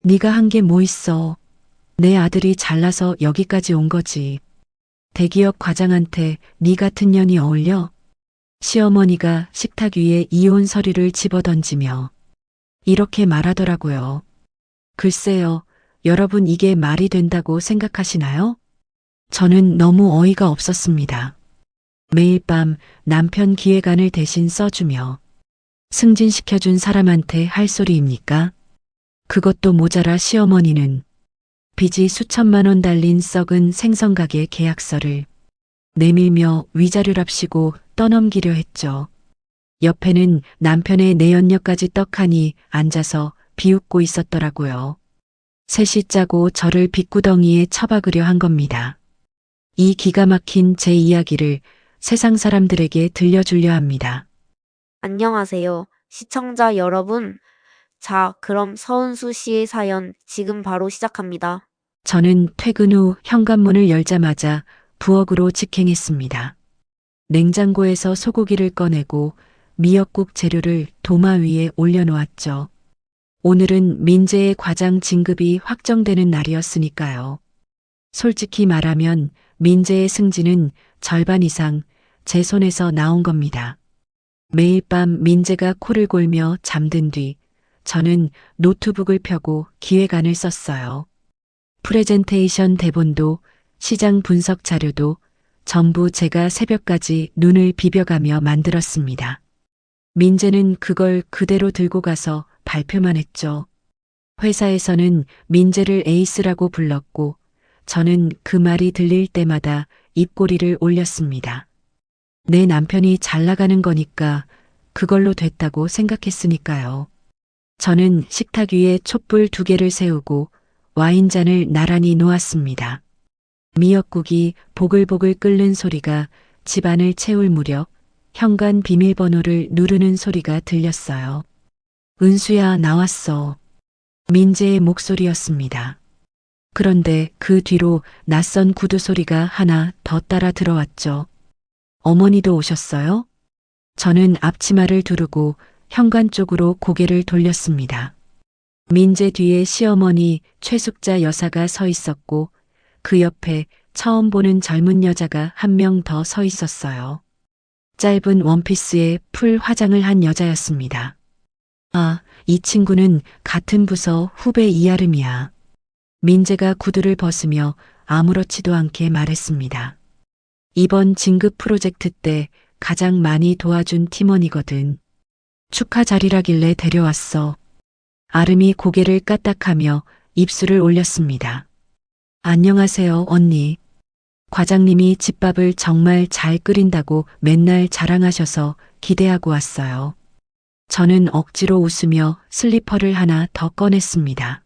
네가 한 게 뭐 있어. 내 아들이 잘나서 여기까지 온 거지. 대기업 과장한테 네 같은 년이 어울려? 시어머니가 식탁 위에 이혼 서류를 집어던지며 이렇게 말하더라고요. 글쎄요, 여러분 이게 말이 된다고 생각하시나요? 저는 너무 어이가 없었습니다. 매일 밤 남편 기획안을 대신 써주며 승진시켜준 사람한테 할 소리입니까? 그것도 모자라 시어머니는 빚이 수천만 원 달린 썩은 생선가게 계약서를 내밀며 위자료랍시고 떠넘기려 했죠. 옆에는 남편의 내연녀까지 떡하니 앉아서 비웃고 있었더라고요. 셋이 짜고 저를 빚구덩이에 처박으려 한 겁니다. 이 기가 막힌 제 이야기를 세상 사람들에게 들려주려 합니다. 안녕하세요, 시청자 여러분. 자, 그럼 서은수 씨의 사연 지금 바로 시작합니다. 저는 퇴근 후 현관문을 열자마자 부엌으로 직행했습니다. 냉장고에서 소고기를 꺼내고 미역국 재료를 도마 위에 올려놓았죠. 오늘은 민재의 과장 진급이 확정되는 날이었으니까요. 솔직히 말하면 민재의 승진은 절반 이상 제 손에서 나온 겁니다. 매일 밤 민재가 코를 골며 잠든 뒤 저는 노트북을 펴고 기획안을 썼어요. 프레젠테이션 대본도 시장 분석 자료도 전부 제가 새벽까지 눈을 비벼가며 만들었습니다. 민재는 그걸 그대로 들고 가서 발표만 했죠. 회사에서는 민재를 에이스라고 불렀고 저는 그 말이 들릴 때마다 입꼬리를 올렸습니다. 내 남편이 잘 나가는 거니까 그걸로 됐다고 생각했으니까요. 저는 식탁 위에 촛불 2개를 세우고 와인잔을 나란히 놓았습니다. 미역국이 보글보글 끓는 소리가 집안을 채울 무렵 현관 비밀번호를 누르는 소리가 들렸어요. 은수야, 나왔어. 민재의 목소리였습니다. 그런데 그 뒤로 낯선 구두 소리가 하나 더 따라 들어왔죠. 어머니도 오셨어요? 저는 앞치마를 두르고 현관 쪽으로 고개를 돌렸습니다. 민재 뒤에 시어머니 최숙자 여사가 서 있었고 그 옆에 처음 보는 젊은 여자가 한 명 더 서 있었어요. 짧은 원피스에 풀 화장을 한 여자였습니다. 아, 이 친구는 같은 부서 후배 이아름이야. 민재가 구두를 벗으며 아무렇지도 않게 말했습니다. 이번 진급 프로젝트 때 가장 많이 도와준 팀원이거든. 축하 자리라길래 데려왔어. 아름이 고개를 까딱하며 입술을 올렸습니다. 안녕하세요, 언니. 과장님이 집밥을 정말 잘 끓인다고 맨날 자랑하셔서 기대하고 왔어요. 저는 억지로 웃으며 슬리퍼를 하나 더 꺼냈습니다.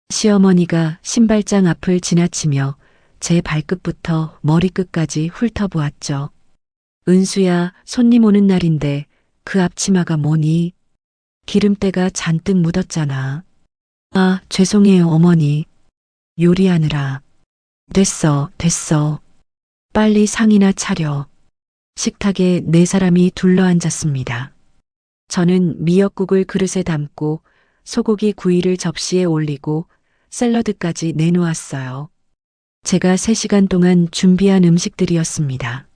시어머니가 신발장 앞을 지나치며 제 발끝부터 머리끝까지 훑어보았죠. 은수야, 손님 오는 날인데 그 앞치마가 뭐니? 기름때가 잔뜩 묻었잖아. 아, 죄송해요, 어머니. 요리하느라. 됐어. 빨리 상이나 차려. 식탁에 4사람이 둘러앉았습니다. 저는 미역국을 그릇에 담고 소고기 구이를 접시에 올리고 샐러드까지 내놓았어요. 제가 3시간 동안 준비한 음식들이었습니다.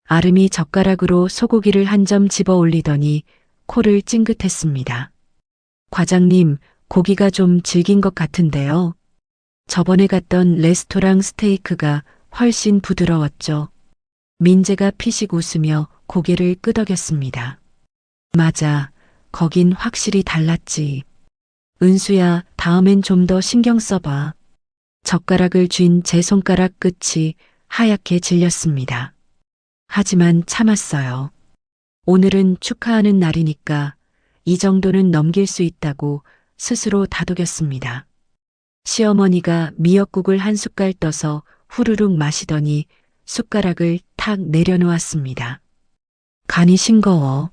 아름이 젓가락으로 소고기를 한 점 집어 올리더니 코를 찡긋했습니다. 과장님, 고기가 좀 질긴 것 같은데요. 저번에 갔던 레스토랑 스테이크가 훨씬 부드러웠죠. 민재가 피식 웃으며 고개를 끄덕였습니다. 맞아, 거긴 확실히 달랐지. 은수야, 다음엔 좀 더 신경 써봐. 젓가락을 쥔 제 손가락 끝이 하얗게 질렸습니다. 하지만 참았어요. 오늘은 축하하는 날이니까 이 정도는 넘길 수 있다고 스스로 다독였습니다. 시어머니가 미역국을 한 숟갈 떠서 후루룩 마시더니 숟가락을 탁 내려놓았습니다. 간이 싱거워.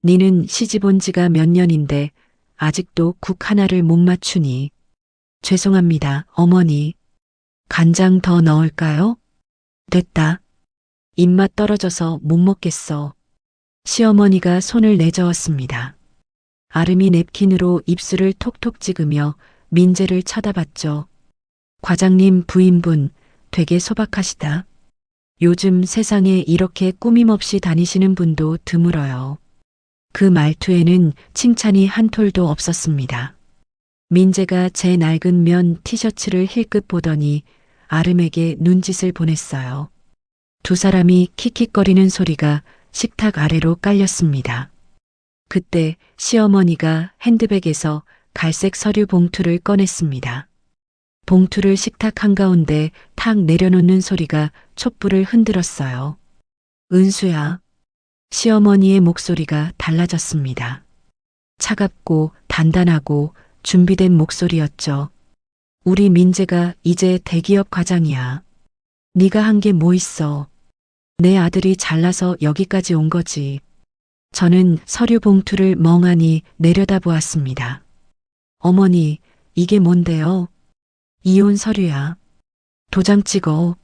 니는 시집 온 지가 몇 년인데 아직도 국 하나를 못 맞추니. 죄송합니다, 어머니. 간장 더 넣을까요? 됐다. 입맛 떨어져서 못 먹겠어. 시어머니가 손을 내저었습니다. 아름이 냅킨으로 입술을 톡톡 찍으며 민재를 쳐다봤죠. 과장님 부인분 되게 소박하시다. 요즘 세상에 이렇게 꾸밈없이 다니시는 분도 드물어요. 그 말투에는 칭찬이 한 톨도 없었습니다. 민재가 제 낡은 면 티셔츠를 힐끗 보더니 아름에게 눈짓을 보냈어요. 두 사람이 킥킥거리는 소리가 식탁 아래로 깔렸습니다. 그때 시어머니가 핸드백에서 갈색 서류 봉투를 꺼냈습니다. 봉투를 식탁 한가운데 탁 내려놓는 소리가 촛불을 흔들었어요. 은수야. 시어머니의 목소리가 달라졌습니다. 차갑고 단단하고 준비된 목소리였죠. 우리 민재가 이제 대기업 과장이야. 네가 한 게 뭐 있어. 내 아들이 잘나서 여기까지 온 거지. 저는 서류 봉투를 멍하니 내려다보았습니다. 어머니, 이게 뭔데요? 이혼 서류야. 도장 찍어.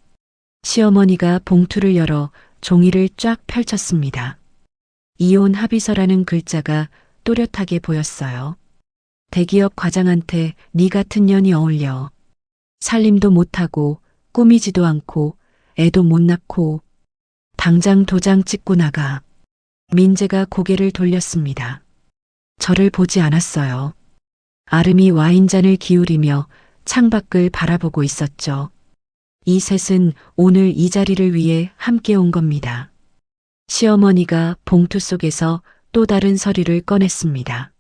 시어머니가 봉투를 열어 종이를 쫙 펼쳤습니다. 이혼 합의서라는 글자가 또렷하게 보였어요. 대기업 과장한테 네 같은 년이 어울려. 살림도 못하고 꾸미지도 않고 애도 못 낳고 당장 도장 찍고 나가. 민재가 고개를 돌렸습니다. 저를 보지 않았어요. 아름이 와인잔을 기울이며 창밖을 바라보고 있었죠. 이 셋은 오늘 이 자리를 위해 함께 온 겁니다. 시어머니가 봉투 속에서 또 다른 서류를 꺼냈습니다.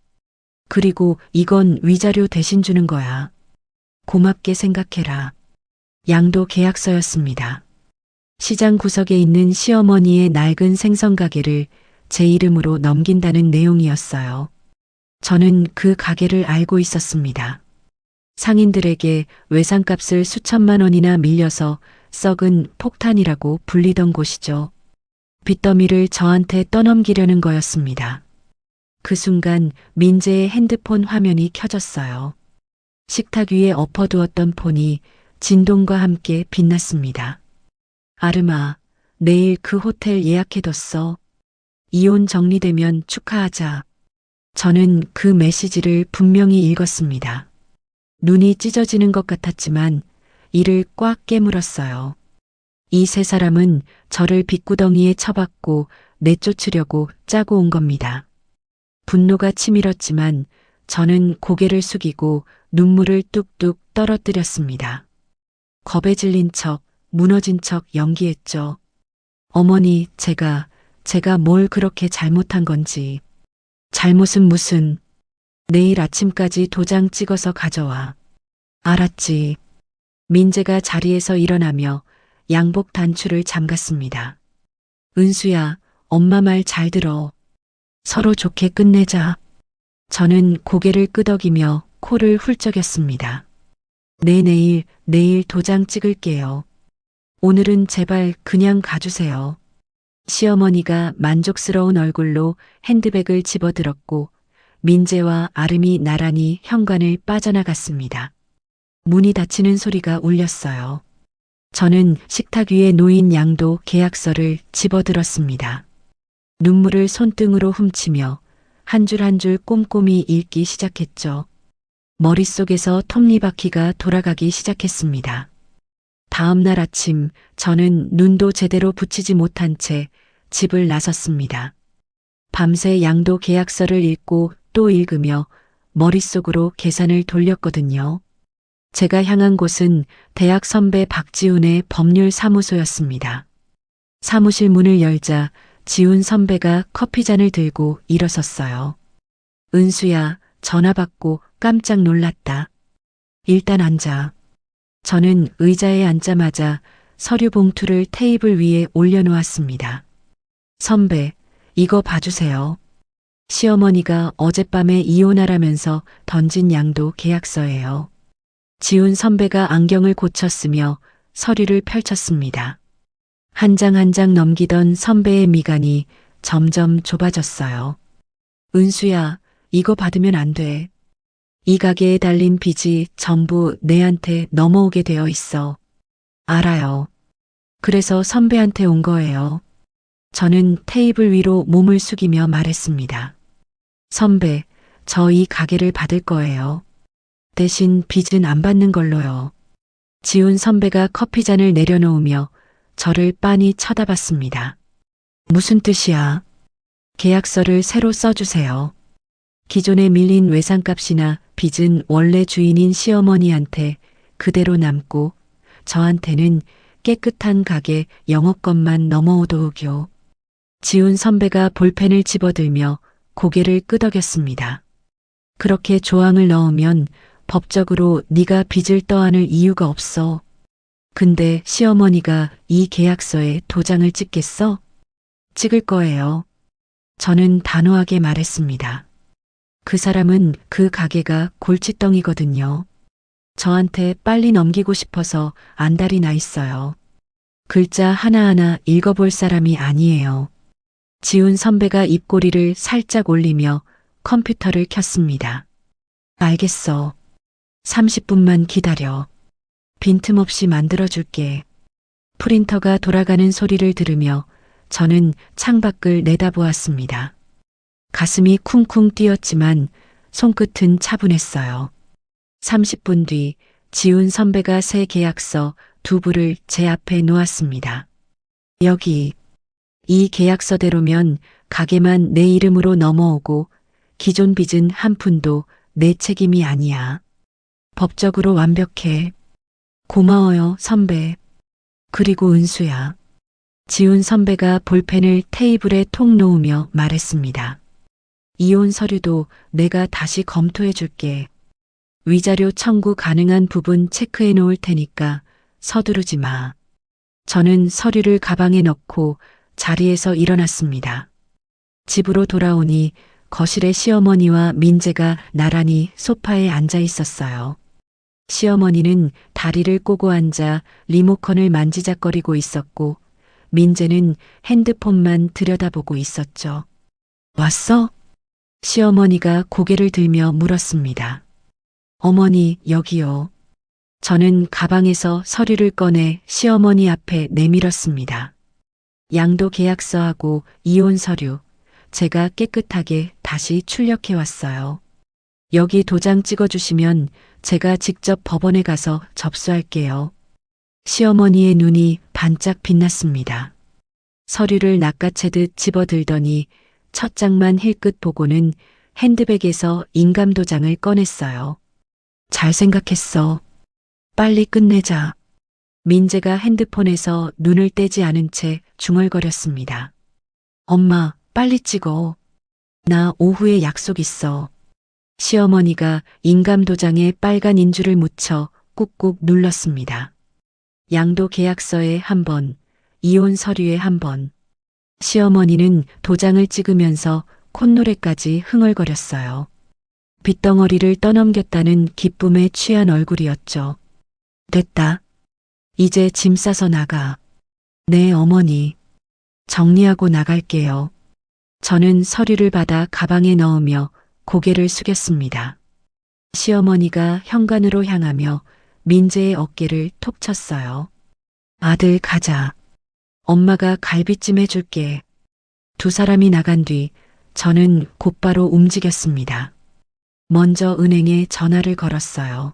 그리고 이건 위자료 대신 주는 거야. 고맙게 생각해라. 양도 계약서였습니다. 시장 구석에 있는 시어머니의 낡은 생선 가게를 제 이름으로 넘긴다는 내용이었어요. 저는 그 가게를 알고 있었습니다. 상인들에게 외상값을 수천만 원이나 밀려서 썩은 폭탄이라고 불리던 곳이죠. 빚더미를 저한테 떠넘기려는 거였습니다. 그 순간 민재의 핸드폰 화면이 켜졌어요. 식탁 위에 엎어두었던 폰이 진동과 함께 빛났습니다. 아름아, 내일 그 호텔 예약해뒀어. 이혼 정리되면 축하하자. 저는 그 메시지를 분명히 읽었습니다. 눈이 찢어지는 것 같았지만 이를 꽉 깨물었어요. 이 세 사람은 저를 빚구덩이에 처박고 내쫓으려고 짜고 온 겁니다. 분노가 치밀었지만 저는 고개를 숙이고 눈물을 뚝뚝 떨어뜨렸습니다. 겁에 질린 척, 무너진 척 연기했죠. 어머니, 제가 뭘 그렇게 잘못한 건지. 잘못은 무슨. 내일 아침까지 도장 찍어서 가져와. 알았지. 민재가 자리에서 일어나며 양복 단추를 잠갔습니다. 은수야, 엄마 말 잘 들어. 서로 좋게 끝내자. 저는 고개를 끄덕이며 코를 훌쩍였습니다. 네, 내일 도장 찍을게요. 오늘은 제발 그냥 가주세요. 시어머니가 만족스러운 얼굴로 핸드백을 집어들었고 민재와 아름이 나란히 현관을 빠져나갔습니다. 문이 닫히는 소리가 울렸어요. 저는 식탁 위에 놓인 양도 계약서를 집어들었습니다. 눈물을 손등으로 훔치며 한 줄 한 줄 꼼꼼히 읽기 시작했죠. 머릿속에서 톱니바퀴가 돌아가기 시작했습니다. 다음 날 아침 저는 눈도 제대로 붙이지 못한 채 집을 나섰습니다. 밤새 양도 계약서를 읽고 또 읽으며 머릿속으로 계산을 돌렸거든요. 제가 향한 곳은 대학 선배 박지훈의 법률 사무소였습니다. 사무실 문을 열자 지훈 선배가 커피잔을 들고 일어섰어요. 은수야, 전화 받고 깜짝 놀랐다. 일단 앉아. 저는 의자에 앉자마자 서류 봉투를 테이블 위에 올려놓았습니다. 선배, 이거 봐주세요. 시어머니가 어젯밤에 이혼하라면서 던진 양도 계약서예요. 지훈 선배가 안경을 고쳤으며 서류를 펼쳤습니다. 한 장 한 장 넘기던 선배의 미간이 점점 좁아졌어요. 은수야, 이거 받으면 안 돼. 이 가게에 달린 빚이 전부 내한테 넘어오게 되어 있어. 알아요. 그래서 선배한테 온 거예요. 저는 테이블 위로 몸을 숙이며 말했습니다. 선배, 저 이 가게를 받을 거예요. 대신 빚은 안 받는 걸로요. 지훈 선배가 커피잔을 내려놓으며 저를 빤히 쳐다봤습니다. 무슨 뜻이야? 계약서를 새로 써주세요. 기존에 밀린 외상값이나 빚은 원래 주인인 시어머니한테 그대로 남고 저한테는 깨끗한 가게 영업권만 넘어오도록요. 지훈 선배가 볼펜을 집어들며 고개를 끄덕였습니다. 그렇게 조항을 넣으면 법적으로 네가 빚을 떠안을 이유가 없어. 근데 시어머니가 이 계약서에 도장을 찍겠어? 찍을 거예요. 저는 단호하게 말했습니다. 그 사람은 그 가게가 골칫덩이거든요. 저한테 빨리 넘기고 싶어서 안달이 나 있어요. 글자 하나하나 읽어볼 사람이 아니에요. 지훈 선배가 입꼬리를 살짝 올리며 컴퓨터를 켰습니다. 알겠어. 30분만 기다려. 빈틈없이 만들어줄게. 프린터가 돌아가는 소리를 들으며 저는 창밖을 내다보았습니다. 가슴이 쿵쿵 뛰었지만 손끝은 차분했어요. 30분 뒤 지훈 선배가 새 계약서 2부를 제 앞에 놓았습니다. 여기, 이 계약서대로면 가게만 내 이름으로 넘어오고 기존 빚은 한 푼도 내 책임이 아니야. 법적으로 완벽해. 고마워요, 선배. 그리고 은수야. 지훈 선배가 볼펜을 테이블에 톡 놓으며 말했습니다. 이혼 서류도 내가 다시 검토해 줄게. 위자료 청구 가능한 부분 체크해 놓을 테니까 서두르지 마. 저는 서류를 가방에 넣고 자리에서 일어났습니다. 집으로 돌아오니 거실에 시어머니와 민재가 나란히 소파에 앉아 있었어요. 시어머니는 다리를 꼬고 앉아 리모컨을 만지작거리고 있었고 민재는 핸드폰만 들여다보고 있었죠. 왔어? 시어머니가 고개를 들며 물었습니다. 어머니, 여기요. 저는 가방에서 서류를 꺼내 시어머니 앞에 내밀었습니다. 양도 계약서하고 이혼 서류, 제가 깨끗하게 다시 출력해 왔어요. 여기 도장 찍어주시면 제가 직접 법원에 가서 접수할게요. 시어머니의 눈이 반짝 빛났습니다. 서류를 낚아채듯 집어들더니 첫 장만 힐끗 보고는 핸드백에서 인감도장을 꺼냈어요. 잘 생각했어. 빨리 끝내자. 민재가 핸드폰에서 눈을 떼지 않은 채 중얼거렸습니다. 엄마, 빨리 찍어. 나 오후에 약속 있어. 시어머니가 인감도장에 빨간 인주를 묻혀 꾹꾹 눌렀습니다. 양도 계약서에 한 번, 이혼 서류에 한 번. 시어머니는 도장을 찍으면서 콧노래까지 흥얼거렸어요. 빚덩어리를 떠넘겼다는 기쁨에 취한 얼굴이었죠. 됐다. 이제 짐 싸서 나가. 네, 어머니. 정리하고 나갈게요. 저는 서류를 받아 가방에 넣으며 고개를 숙였습니다. 시어머니가 현관으로 향하며 민재의 어깨를 톡 쳤어요. 아들, 가자. 엄마가 갈비찜 해줄게. 두 사람이 나간 뒤 저는 곧바로 움직였습니다. 먼저 은행에 전화를 걸었어요.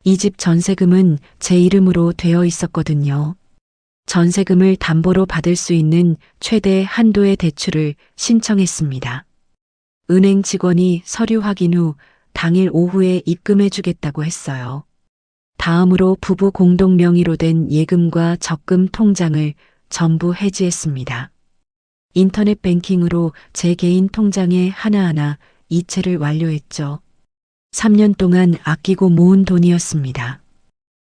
이 집 전세금은 제 이름으로 되어 있었거든요. 전세금을 담보로 받을 수 있는 최대 한도의 대출을 신청했습니다. 은행 직원이 서류 확인 후 당일 오후에 입금해 주겠다고 했어요. 다음으로 부부 공동 명의로 된 예금과 적금 통장을 전부 해지했습니다. 인터넷 뱅킹으로 제 개인 통장에 하나하나 이체를 완료했죠. 3년 동안 아끼고 모은 돈이었습니다.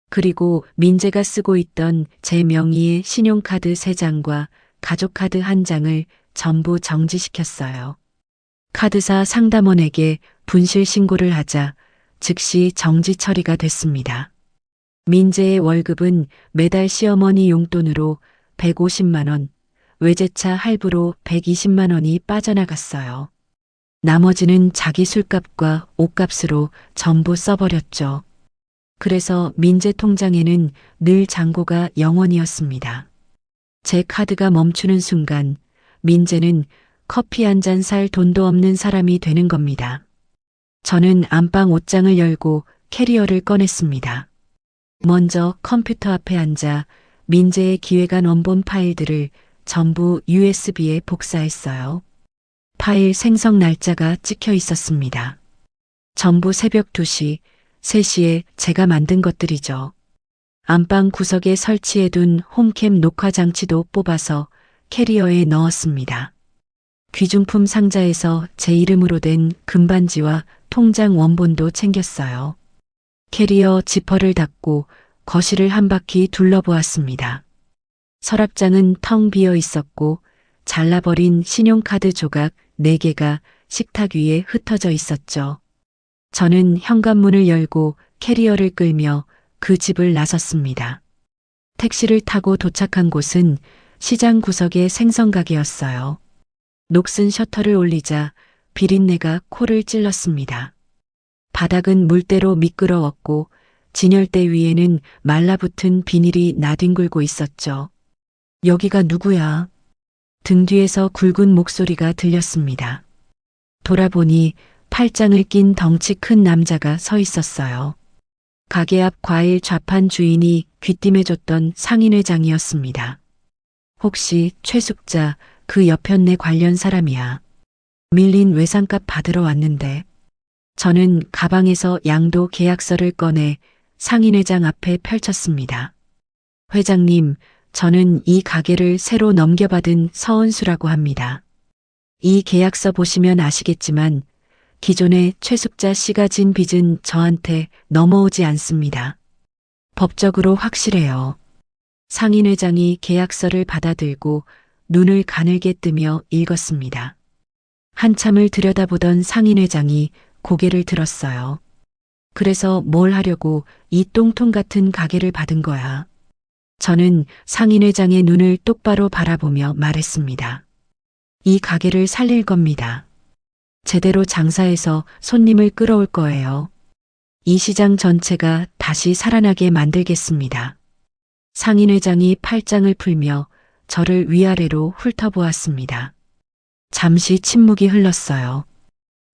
그리고 민재가 쓰고 있던 제 명의의 신용카드 3장과 가족카드 1장을 전부 정지시켰어요. 카드사 상담원에게 분실 신고를 하자 즉시 정지 처리가 됐습니다. 민재의 월급은 매달 시어머니 용돈으로 150만 원, 외제차 할부로 120만 원이 빠져나갔어요. 나머지는 자기 술값과 옷값으로 전부 써버렸죠. 그래서 민재 통장에는 늘 잔고가 0원이었습니다. 제 카드가 멈추는 순간 민재는 커피 한 잔 살 돈도 없는 사람이 되는 겁니다. 저는 안방 옷장을 열고 캐리어를 꺼냈습니다. 먼저 컴퓨터 앞에 앉아 민재의 기획안 원본 파일들을 전부 USB에 복사했어요. 파일 생성 날짜가 찍혀 있었습니다. 전부 새벽 2시, 3시에 제가 만든 것들이죠. 안방 구석에 설치해둔 홈캠 녹화 장치도 뽑아서 캐리어에 넣었습니다. 귀중품 상자에서 제 이름으로 된 금반지와 통장 원본도 챙겼어요. 캐리어 지퍼를 닫고 거실을 한 바퀴 둘러보았습니다. 서랍장은 텅 비어 있었고 잘라버린 신용카드 조각 4개가 식탁 위에 흩어져 있었죠. 저는 현관문을 열고 캐리어를 끌며 그 집을 나섰습니다. 택시를 타고 도착한 곳은 시장 구석의 생선가게였어요. 녹슨 셔터를 올리자 비린내가 코를 찔렀습니다. 바닥은 물때로 미끄러웠고 진열대 위에는 말라붙은 비닐이 나뒹굴고 있었죠. 여기가 누구야? 등 뒤에서 굵은 목소리가 들렸습니다. 돌아보니 팔짱을 낀 덩치 큰 남자가 서 있었어요. 가게 앞 과일 좌판 주인이 귀띔해줬던 상인회장이었습니다. 혹시 최숙자 그 여편네 관련 사람이야. 밀린 외상값 받으러 왔는데. 저는 가방에서 양도 계약서를 꺼내 상인회장 앞에 펼쳤습니다. 회장님, 저는 이 가게를 새로 넘겨받은 서은수라고 합니다. 이 계약서 보시면 아시겠지만 기존에 최숙자 씨가 진 빚은 저한테 넘어오지 않습니다. 법적으로 확실해요. 상인회장이 계약서를 받아들고 눈을 가늘게 뜨며 읽었습니다. 한참을 들여다보던 상인회장이 고개를 들었어요. 그래서 뭘 하려고 이 똥통 같은 가게를 받은 거야. 저는 상인회장의 눈을 똑바로 바라보며 말했습니다. 이 가게를 살릴 겁니다. 제대로 장사해서 손님을 끌어올 거예요. 이 시장 전체가 다시 살아나게 만들겠습니다. 상인회장이 팔짱을 풀며 저를 위아래로 훑어보았습니다. 잠시 침묵이 흘렀어요.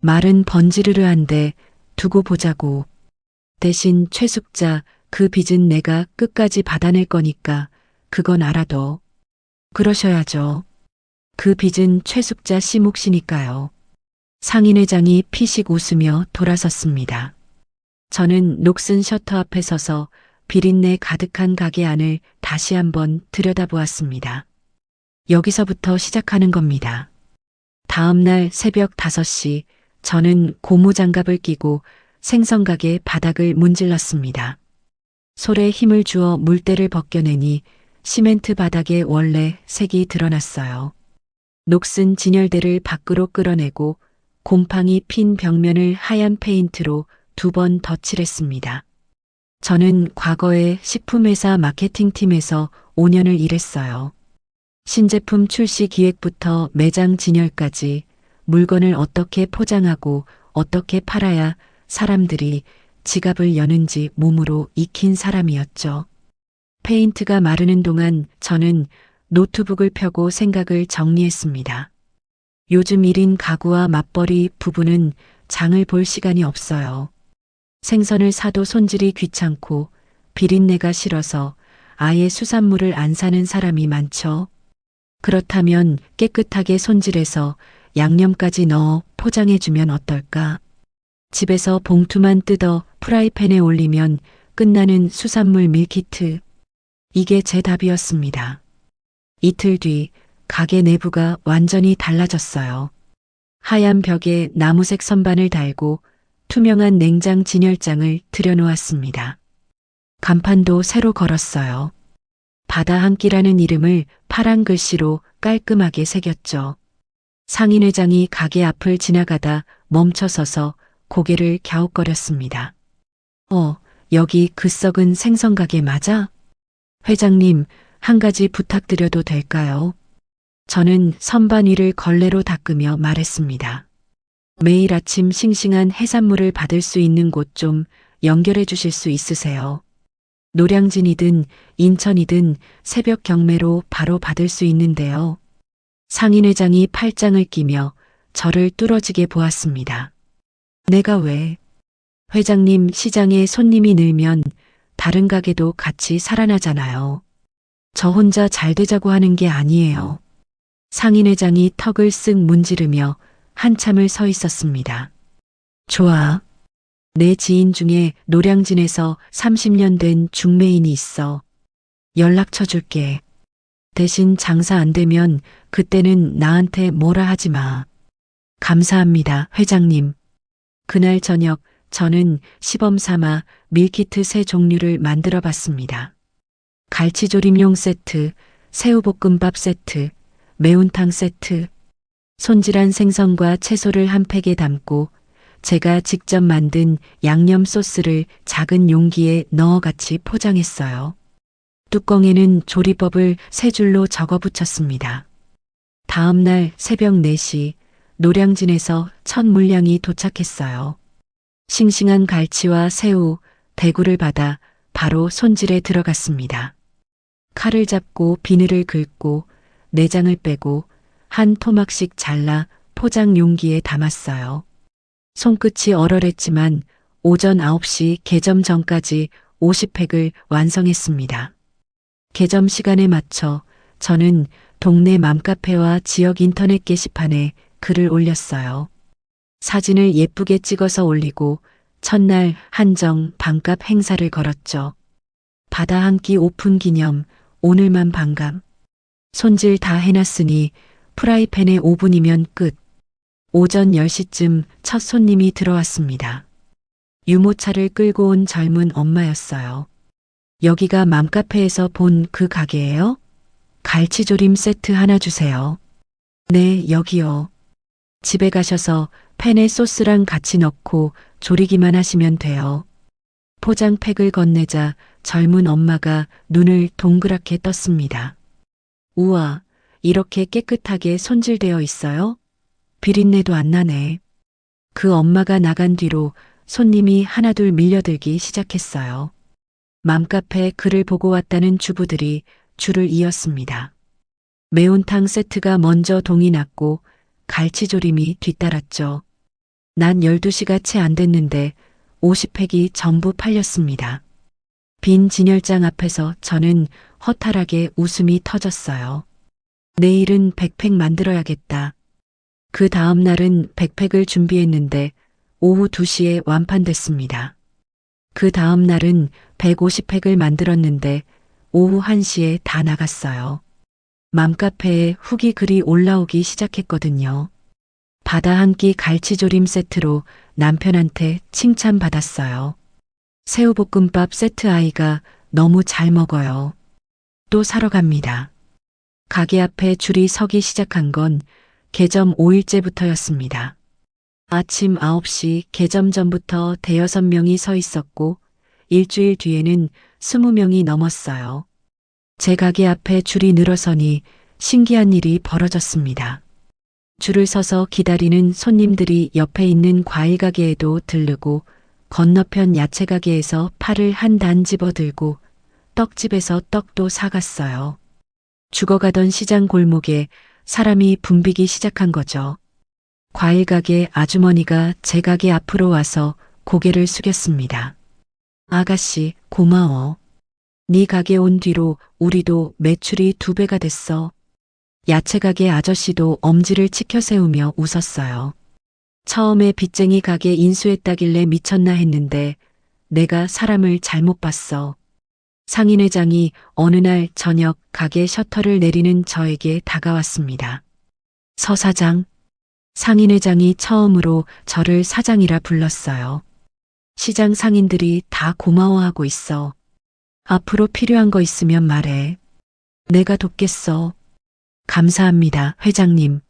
말은 번지르르한데 두고 보자고. 대신 최숙자 그 빚은 내가 끝까지 받아낼 거니까 그건 알아둬. 그러셔야죠. 그 빚은 최숙자 씨 몫이니까요. 상인회장이 피식 웃으며 돌아섰습니다. 저는 녹슨 셔터 앞에 서서 비린내 가득한 가게 안을 다시 한번 들여다보았습니다. 여기서부터 시작하는 겁니다. 다음 날 새벽 5시 저는 고무장갑을 끼고 생선가게 바닥을 문질렀습니다. 솔에 힘을 주어 물때를 벗겨내니 시멘트 바닥에 원래 색이 드러났어요. 녹슨 진열대를 밖으로 끌어내고 곰팡이 핀 벽면을 하얀 페인트로 2번 덧칠했습니다. 저는 과거에 식품회사 마케팅팀에서 5년을 일했어요. 신제품 출시 기획부터 매장 진열까지 물건을 어떻게 포장하고 어떻게 팔아야 사람들이 지갑을 여는지 몸으로 익힌 사람이었죠. 페인트가 마르는 동안 저는 노트북을 펴고 생각을 정리했습니다. 요즘 1인 가구와 맞벌이 부부는 장을 볼 시간이 없어요. 생선을 사도 손질이 귀찮고 비린내가 싫어서 아예 수산물을 안 사는 사람이 많죠. 그렇다면 깨끗하게 손질해서 양념까지 넣어 포장해주면 어떨까? 집에서 봉투만 뜯어 프라이팬에 올리면 끝나는 수산물 밀키트. 이게 제 답이었습니다. 이틀 뒤 가게 내부가 완전히 달라졌어요. 하얀 벽에 나무색 선반을 달고 투명한 냉장 진열장을 들여놓았습니다. 간판도 새로 걸었어요. 바다 한 끼라는 이름을 파란 글씨로 깔끔하게 새겼죠. 상인회장이 가게 앞을 지나가다 멈춰서서 고개를 갸웃거렸습니다. 여기 그 썩은 생선가게 맞아? 회장님, 한 가지 부탁드려도 될까요? 저는 선반 위를 걸레로 닦으며 말했습니다. 매일 아침 싱싱한 해산물을 받을 수 있는 곳 좀 연결해 주실 수 있으세요? 노량진이든 인천이든 새벽 경매로 바로 받을 수 있는데요. 상인회장이 팔짱을 끼며 저를 뚫어지게 보았습니다. 내가 왜? 회장님, 시장에 손님이 늘면 다른 가게도 같이 살아나잖아요. 저 혼자 잘 되자고 하는 게 아니에요. 상인 회장이 턱을 쓱 문지르며 한참을 서 있었습니다. 좋아. 내 지인 중에 노량진에서 30년 된 중매인이 있어. 연락처 줄게. 대신 장사 안 되면 그때는 나한테 뭐라 하지 마. 감사합니다, 회장님. 그날 저녁 저는 시범 삼아 밀키트 세 종류를 만들어 봤습니다. 갈치조림용 세트, 새우볶음밥 세트, 매운탕 세트, 손질한 생선과 채소를 한 팩에 담고 제가 직접 만든 양념 소스를 작은 용기에 넣어 같이 포장했어요. 뚜껑에는 조리법을 세 줄로 적어 붙였습니다. 다음 날 새벽 4시 노량진에서 첫 물량이 도착했어요. 싱싱한 갈치와 새우, 대구를 받아 바로 손질에 들어갔습니다. 칼을 잡고 비늘을 긁고 내장을 빼고 한 토막씩 잘라 포장 용기에 담았어요. 손끝이 얼얼했지만 오전 9시 개점 전까지 50팩을 완성했습니다. 개점 시간에 맞춰 저는 동네 맘카페와 지역 인터넷 게시판에 글을 올렸어요. 사진을 예쁘게 찍어서 올리고 첫날 한정 반값 행사를 걸었죠. 바다 한 끼 오픈 기념, 오늘만 반값. 손질 다 해놨으니 프라이팬에 5분이면 끝. 오전 10시쯤 첫 손님이 들어왔습니다. 유모차를 끌고 온 젊은 엄마였어요. 여기가 맘카페에서 본 그 가게예요? 갈치조림 세트 하나 주세요. 네, 여기요. 집에 가셔서 팬에 소스랑 같이 넣고 조리기만 하시면 돼요. 포장팩을 건네자 젊은 엄마가 눈을 동그랗게 떴습니다. 우와, 이렇게 깨끗하게 손질되어 있어요? 비린내도 안 나네. 그 엄마가 나간 뒤로 손님이 하나둘 밀려들기 시작했어요. 맘카페 글을 보고 왔다는 주부들이 줄을 이었습니다. 매운탕 세트가 먼저 동이 났고 갈치조림이 뒤따랐죠. 낮 12시가 채 안 됐는데 50팩이 전부 팔렸습니다. 빈 진열장 앞에서 저는 허탈하게 웃음이 터졌어요. 내일은 100팩 만들어야겠다. 그 다음 날은 100팩을 준비했는데 오후 2시에 완판됐습니다. 그 다음 날은 150팩을 만들었는데 오후 1시에 다 나갔어요. 맘카페에 후기 글이 올라오기 시작했거든요. 바다 한 끼 갈치조림 세트로 남편한테 칭찬받았어요. 새우볶음밥 세트 아이가 너무 잘 먹어요. 또 사러 갑니다. 가게 앞에 줄이 서기 시작한 건 개점 5일째부터였습니다. 아침 9시 개점 전부터 대여섯 명이 서 있었고 일주일 뒤에는 20명이 넘었어요. 제 가게 앞에 줄이 늘어서니 신기한 일이 벌어졌습니다. 줄을 서서 기다리는 손님들이 옆에 있는 과일 가게에도 들르고 건너편 야채 가게에서 팔을 한 단 집어들고 떡집에서 떡도 사갔어요. 죽어가던 시장 골목에 사람이 붐비기 시작한 거죠. 과일 가게 아주머니가 제 가게 앞으로 와서 고개를 숙였습니다. 아가씨, 고마워. 네 가게 온 뒤로 우리도 매출이 2배가 됐어. 야채 가게 아저씨도 엄지를 치켜 세우며 웃었어요. 처음에 빚쟁이 가게 인수했다길래 미쳤나 했는데 내가 사람을 잘못 봤어. 상인 회장이 어느 날 저녁 가게 셔터를 내리는 저에게 다가왔습니다. 서 사장. 상인 회장이 처음으로 저를 사장이라 불렀어요. 시장 상인들이 다 고마워하고 있어. 앞으로 필요한 거 있으면 말해. 내가 돕겠어. 감사합니다, 회장님.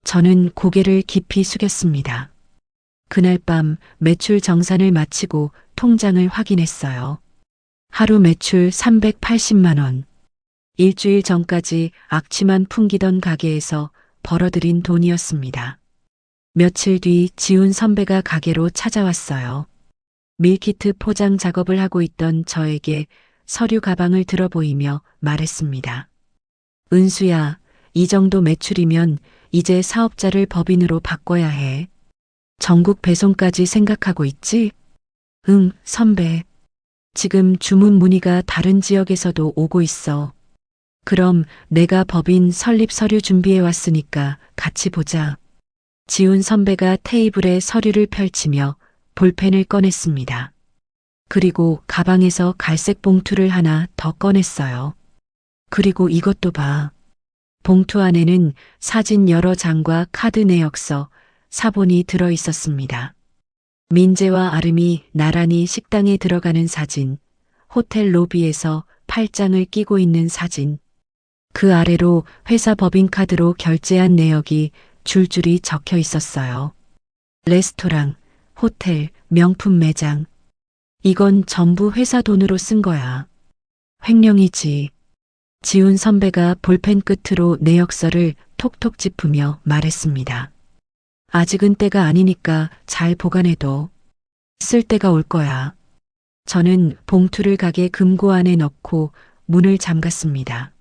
저는 고개를 깊이 숙였습니다. 그날 밤 매출 정산을 마치고 통장을 확인했어요. 하루 매출 380만 원. 일주일 전까지 악취만 풍기던 가게에서 벌어들인 돈이었습니다. 며칠 뒤 지훈 선배가 가게로 찾아왔어요. 밀키트 포장 작업을 하고 있던 저에게 서류 가방을 들어 보이며 말했습니다. 은수야, 이 정도 매출이면 이제 사업자를 법인으로 바꿔야 해. 전국 배송까지 생각하고 있지? 응, 선배. 지금 주문 문의가 다른 지역에서도 오고 있어. 그럼 내가 법인 설립 서류 준비해 왔으니까 같이 보자. 지훈 선배가 테이블에 서류를 펼치며 볼펜을 꺼냈습니다. 그리고 가방에서 갈색 봉투를 하나 더 꺼냈어요. 그리고 이것도 봐. 봉투 안에는 사진 여러 장과 카드 내역서, 사본이 들어 있었습니다. 민재와 아름이 나란히 식당에 들어가는 사진, 호텔 로비에서 팔짱을 끼고 있는 사진, 그 아래로 회사 법인카드로 결제한 내역이 줄줄이 적혀 있었어요. 레스토랑, 호텔, 명품 매장. 이건 전부 회사 돈으로 쓴 거야. 횡령이지. 지훈 선배가 볼펜 끝으로 내역서를 톡톡 짚으며 말했습니다. 아직은 때가 아니니까 잘 보관해둬. 쓸 때가 올 거야. 저는 봉투를 가게 금고 안에 넣고 문을 잠갔습니다.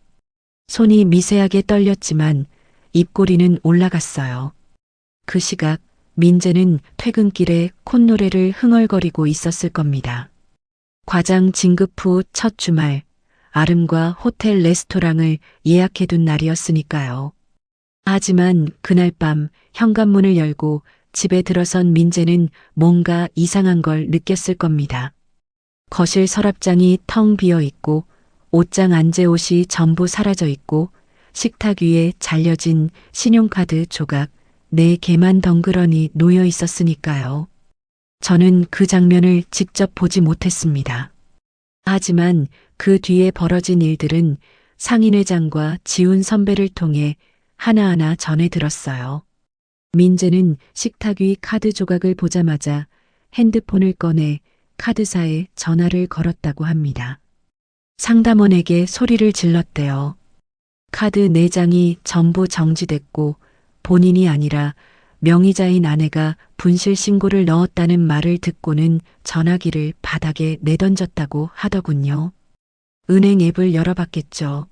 손이 미세하게 떨렸지만 입꼬리는 올라갔어요. 그 시각 민재는 퇴근길에 콧노래를 흥얼거리고 있었을 겁니다. 과장 진급 후 첫 주말, 아름과 호텔 레스토랑을 예약해둔 날이었으니까요. 하지만 그날 밤 현관문을 열고 집에 들어선 민재는 뭔가 이상한 걸 느꼈을 겁니다. 거실 서랍장이 텅 비어 있고 옷장 안제 옷이 전부 사라져 있고 식탁 위에 잘려진 신용카드 조각 4개만 덩그러니 놓여 있었으니까요. 저는 그 장면을 직접 보지 못했습니다. 하지만 그 뒤에 벌어진 일들은 상인 회장과 지훈 선배를 통해 하나하나 전해 들었어요. 민재는 식탁 위 카드 조각을 보자마자 핸드폰을 꺼내 카드사에 전화를 걸었다고 합니다. 상담원에게 소리를 질렀대요. 카드 4장이 전부 정지됐고 본인이 아니라 명의자인 아내가 분실 신고를 넣었다는 말을 듣고는 전화기를 바닥에 내던졌다고 하더군요. 은행 앱을 열어봤겠죠.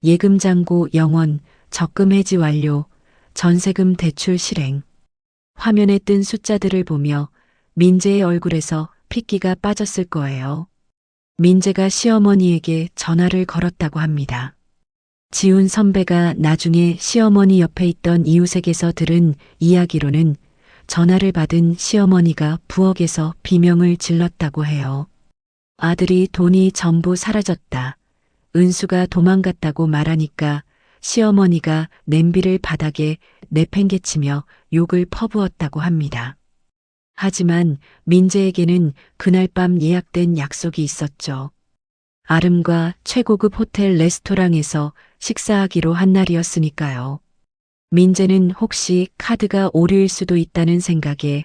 예금 잔고 영원, 적금 해지 완료, 전세금 대출 실행. 화면에 뜬 숫자들을 보며 민재의 얼굴에서 핏기가 빠졌을 거예요. 민재가 시어머니에게 전화를 걸었다고 합니다. 지훈 선배가 나중에 시어머니 옆에 있던 이웃에게서 들은 이야기로는 전화를 받은 시어머니가 부엌에서 비명을 질렀다고 해요. 아들이 돈이 전부 사라졌다. 은수가 도망갔다고 말하니까 시어머니가 냄비를 바닥에 내팽개치며 욕을 퍼부었다고 합니다. 하지만 민재에게는 그날 밤 예약된 약속이 있었죠. 아름과 최고급 호텔 레스토랑에서 식사하기로 한 날이었으니까요. 민재는 혹시 카드가 오류일 수도 있다는 생각에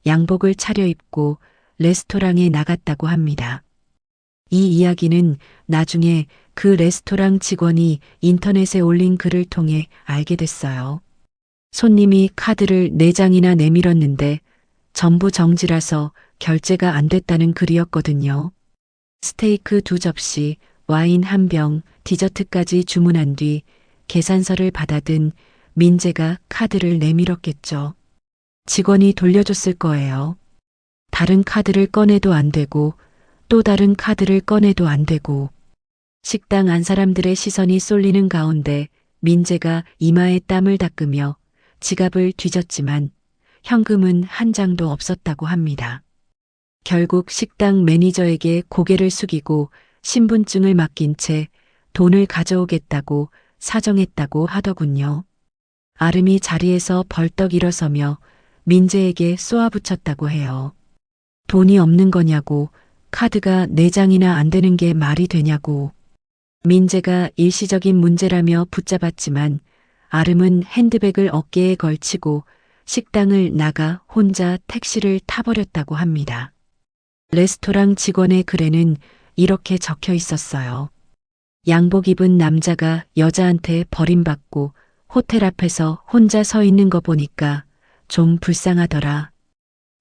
양복을 차려입고 레스토랑에 나갔다고 합니다. 이 이야기는 나중에 그 레스토랑 직원이 인터넷에 올린 글을 통해 알게 됐어요. 손님이 카드를 4장이나 내밀었는데 전부 정지라서 결제가 안 됐다는 글이었거든요. 스테이크 2접시, 와인 1병, 디저트까지 주문한 뒤 계산서를 받아든 민재가 카드를 내밀었겠죠. 직원이 돌려줬을 거예요. 다른 카드를 꺼내도 안 되고 또 다른 카드를 꺼내도 안 되고 식당 안 사람들의 시선이 쏠리는 가운데 민재가 이마에 땀을 닦으며 지갑을 뒤졌지만 현금은 한 장도 없었다고 합니다. 결국 식당 매니저에게 고개를 숙이고 신분증을 맡긴 채 돈을 가져오겠다고 사정했다고 하더군요. 아름이 자리에서 벌떡 일어서며 민재에게 쏘아붙였다고 해요. 돈이 없는 거냐고, 카드가 4장이나 안 되는 게 말이 되냐고. 민재가 일시적인 문제라며 붙잡았지만 아름은 핸드백을 어깨에 걸치고 식당을 나가 혼자 택시를 타버렸다고 합니다. 레스토랑 직원의 글에는 이렇게 적혀 있었어요. 양복 입은 남자가 여자한테 버림받고 호텔 앞에서 혼자 서 있는 거 보니까 좀 불쌍하더라.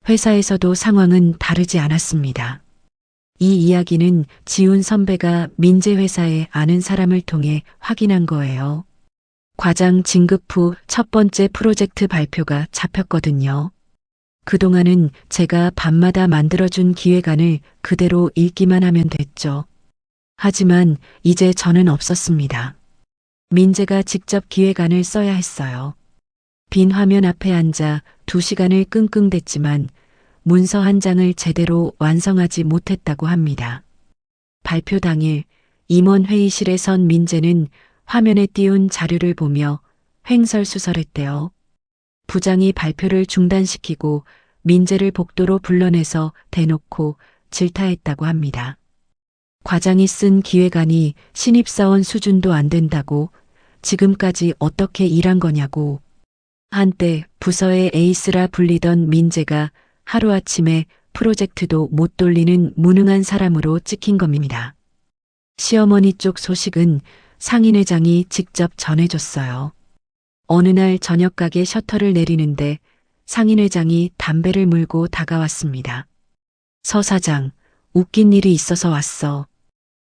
회사에서도 상황은 다르지 않았습니다. 이 이야기는 지훈 선배가 민재 회사에 아는 사람을 통해 확인한 거예요. 과장 진급 후 첫 번째 프로젝트 발표가 잡혔거든요. 그동안은 제가 밤마다 만들어준 기획안을 그대로 읽기만 하면 됐죠. 하지만 이제 저는 없었습니다. 민재가 직접 기획안을 써야 했어요. 빈 화면 앞에 앉아 2시간을 끙끙댔지만 문서 한 장을 제대로 완성하지 못했다고 합니다. 발표 당일 임원 회의실에 선 민재는 화면에 띄운 자료를 보며 횡설수설했대요. 부장이 발표를 중단시키고 민재를 복도로 불러내서 대놓고 질타했다고 합니다. 과장이 쓴 기획안이 신입사원 수준도 안 된다고, 지금까지 어떻게 일한 거냐고. 한때 부서의 에이스라 불리던 민재가 하루아침에 프로젝트도 못 돌리는 무능한 사람으로 찍힌 겁니다. 시어머니 쪽 소식은 상인회장이 직접 전해줬어요. 어느 날 저녁 가게 셔터를 내리는데 상인회장이 담배를 물고 다가왔습니다. 서 사장, 웃긴 일이 있어서 왔어.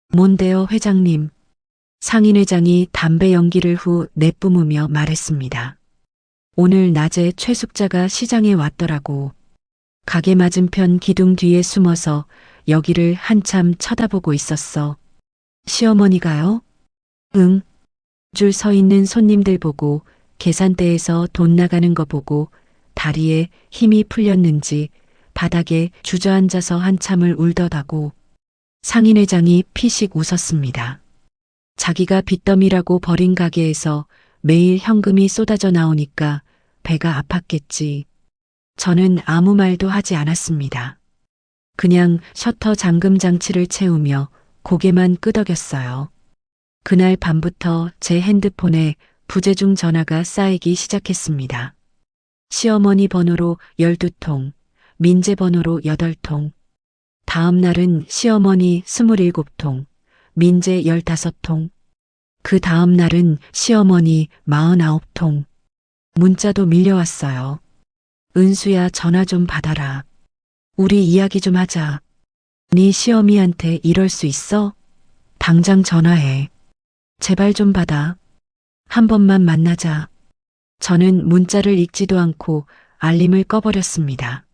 뭔데요, 회장님? 상인회장이 담배 연기를 후 내뿜으며 말했습니다. 오늘 낮에 최숙자가 시장에 왔더라고. 가게 맞은편 기둥 뒤에 숨어서 여기를 한참 쳐다보고 있었어. 시어머니가요? 응. 줄 서 있는 손님들 보고 계산대에서 돈 나가는 거 보고 다리에 힘이 풀렸는지 바닥에 주저앉아서 한참을 울더라고. 상인회장이 피식 웃었습니다. 자기가 빚더미라고 버린 가게에서 매일 현금이 쏟아져 나오니까 배가 아팠겠지. 저는 아무 말도 하지 않았습니다. 그냥 셔터 잠금 장치를 채우며 고개만 끄덕였어요. 그날 밤부터 제 핸드폰에 부재중 전화가 쌓이기 시작했습니다. 시어머니 번호로 12통, 민재 번호로 8통. 다음 날은 시어머니 27통, 민재 15통. 그 다음 날은 시어머니 49통. 문자도 밀려왔어요. 은수야, 전화 좀 받아라. 우리 이야기 좀 하자. 네 시어미한테 이럴 수 있어? 당장 전화해. 제발 좀 받아. 한 번만 만나자. 저는 문자를 읽지도 않고 알림을 꺼버렸습니다.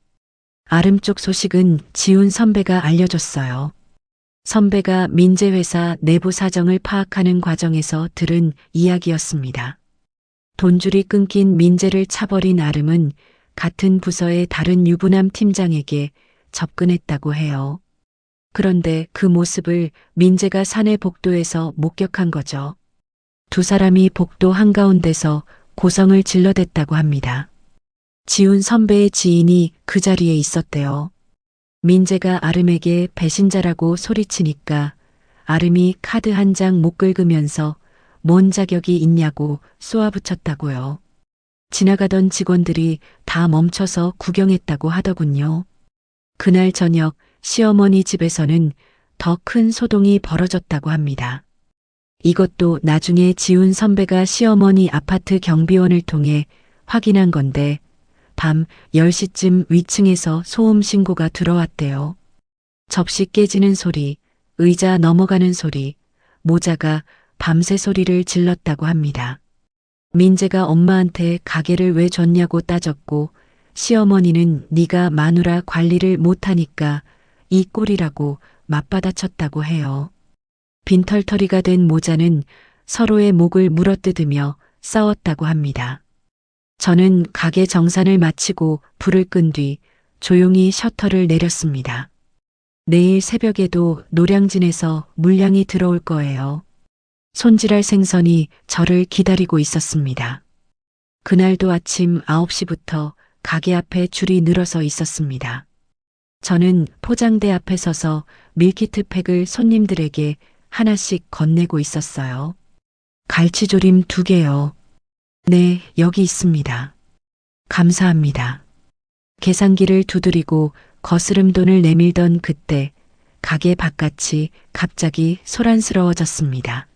아름 쪽 소식은 지훈 선배가 알려줬어요. 선배가 민재 회사 내부 사정을 파악하는 과정에서 들은 이야기였습니다. 돈줄이 끊긴 민재를 차버린 아름은 같은 부서의 다른 유부남 팀장에게 접근했다고 해요. 그런데 그 모습을 민재가 사내 복도에서 목격한 거죠. 두 사람이 복도 한가운데서 고성을 질러댔다고 합니다. 지훈 선배의 지인이 그 자리에 있었대요. 민재가 아름에게 배신자라고 소리치니까 아름이 카드 한 장 못 긁으면서 뭔 자격이 있냐고 쏘아붙였다고요. 지나가던 직원들이 다 멈춰서 구경했다고 하더군요. 그날 저녁 시어머니 집에서는 더 큰 소동이 벌어졌다고 합니다. 이것도 나중에 지훈 선배가 시어머니 아파트 경비원을 통해 확인한 건데 밤 10시쯤 위층에서 소음 신고가 들어왔대요. 접시 깨지는 소리, 의자 넘어가는 소리, 모자가 밤새 소리를 질렀다고 합니다. 민재가 엄마한테 가게를 왜 줬냐고 따졌고 시어머니는 네가 마누라 관리를 못하니까 이 꼴이라고 맞받아쳤다고 해요. 빈털터리가 된 모자는 서로의 목을 물어뜯으며 싸웠다고 합니다. 저는 가게 정산을 마치고 불을 끈 뒤 조용히 셔터를 내렸습니다. 내일 새벽에도 노량진에서 물량이 들어올 거예요. 손질할 생선이 저를 기다리고 있었습니다. 그날도 아침 9시부터 가게 앞에 줄이 늘어서 있었습니다. 저는 포장대 앞에 서서 밀키트 팩을 손님들에게 하나씩 건네고 있었어요. 갈치조림 2개요. 네, 여기 있습니다. 감사합니다. 계산기를 두드리고 거스름돈을 내밀던 그때 가게 바깥이 갑자기 소란스러워졌습니다.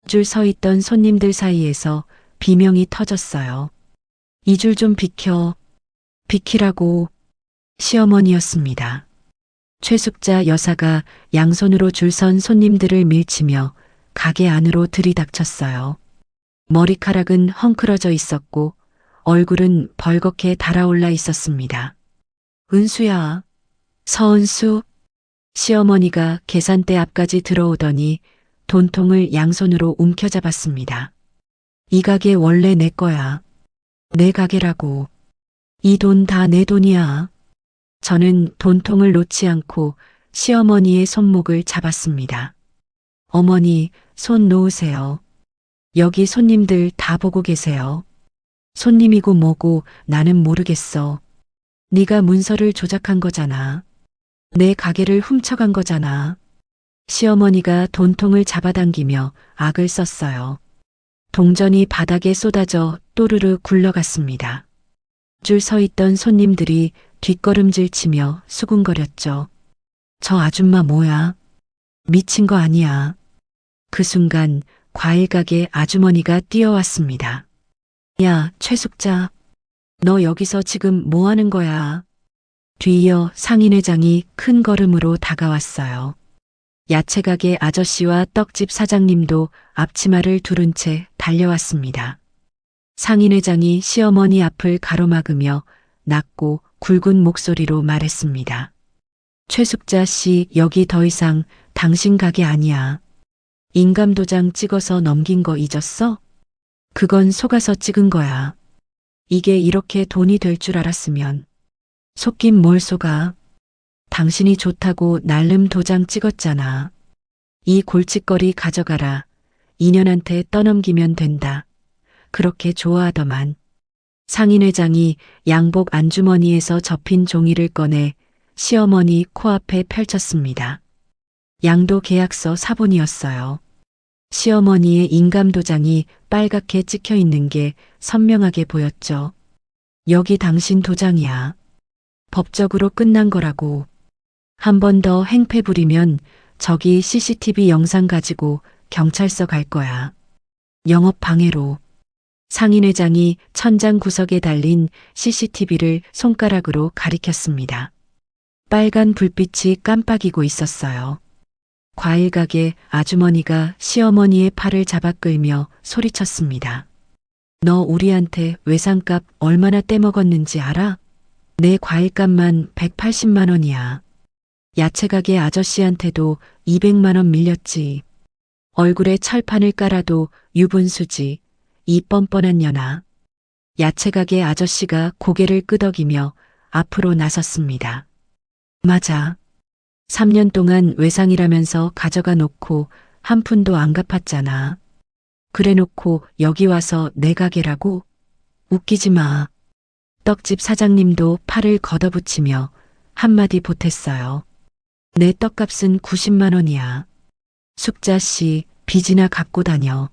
줄 서 있던 손님들 사이에서 비명이 터졌어요. 이 줄 좀 비켜. 비키라고. 시어머니였습니다. 최숙자 여사가 양손으로 줄 선 손님들을 밀치며 가게 안으로 들이닥쳤어요. 머리카락은 헝클어져 있었고 얼굴은 벌겋게 달아올라 있었습니다. 은수야. 서은수. 시어머니가 계산대 앞까지 들어오더니 돈통을 양손으로 움켜잡았습니다. 이 가게 원래 내 거야. 내 가게라고. 이 돈 다 내 돈이야. 저는 돈통을 놓지 않고 시어머니의 손목을 잡았습니다. 어머니, 손 놓으세요. 여기 손님들 다 보고 계세요. 손님이고 뭐고 나는 모르겠어. 네가 문서를 조작한 거잖아. 내 가게를 훔쳐간 거잖아. 시어머니가 돈통을 잡아당기며 악을 썼어요. 동전이 바닥에 쏟아져 또르르 굴러갔습니다. 줄 서 있던 손님들이 뒷걸음질 치며 수군거렸죠. 저 아줌마 뭐야? 미친 거 아니야. 그 순간 과일 가게 아주머니가 뛰어왔습니다. 야, 최숙자. 너 여기서 지금 뭐 하는 거야? 뒤이어 상인회장이 큰 걸음으로 다가왔어요. 야채가게 아저씨와 떡집 사장님도 앞치마를 두른 채 달려왔습니다. 상인회장이 시어머니 앞을 가로막으며 낮고 굵은 목소리로 말했습니다. 최숙자 씨, 여기 더 이상 당신 가게 아니야. 인감도장 찍어서 넘긴 거 잊었어? 그건 속아서 찍은 거야. 이게 이렇게 돈이 될 줄 알았으면. 속긴 뭘 속아. 당신이 좋다고 날름 도장 찍었잖아. 이 골칫거리 가져가라. 인연한테 떠넘기면 된다. 그렇게 좋아하더만. 상인회장이 양복 안주머니에서 접힌 종이를 꺼내 시어머니 코앞에 펼쳤습니다. 양도 계약서 사본이었어요. 시어머니의 인감도장이 빨갛게 찍혀 있는 게 선명하게 보였죠. 여기 당신 도장이야. 법적으로 끝난 거라고. 한 번 더 행패 부리면 저기 CCTV 영상 가지고 경찰서 갈 거야. 영업 방해로. 상인회장이 천장 구석에 달린 CCTV를 손가락으로 가리켰습니다. 빨간 불빛이 깜빡이고 있었어요. 과일 가게 아주머니가 시어머니의 팔을 잡아 끌며 소리쳤습니다. 너 우리한테 외상값 얼마나 떼먹었는지 알아? 내 과일값만 180만 원이야. 야채가게 아저씨한테도 200만 원 밀렸지. 얼굴에 철판을 깔아도 유분수지. 이 뻔뻔한 년아. 야채가게 아저씨가 고개를 끄덕이며 앞으로 나섰습니다. 맞아. 3년 동안 외상이라면서 가져가 놓고 한 푼도 안 갚았잖아. 그래 놓고 여기 와서 내 가게라고? 웃기지 마. 떡집 사장님도 팔을 걷어붙이며 한마디 보탰어요. 내 떡값은 90만 원이야. 숙자 씨, 빚이나 갚고 다녀.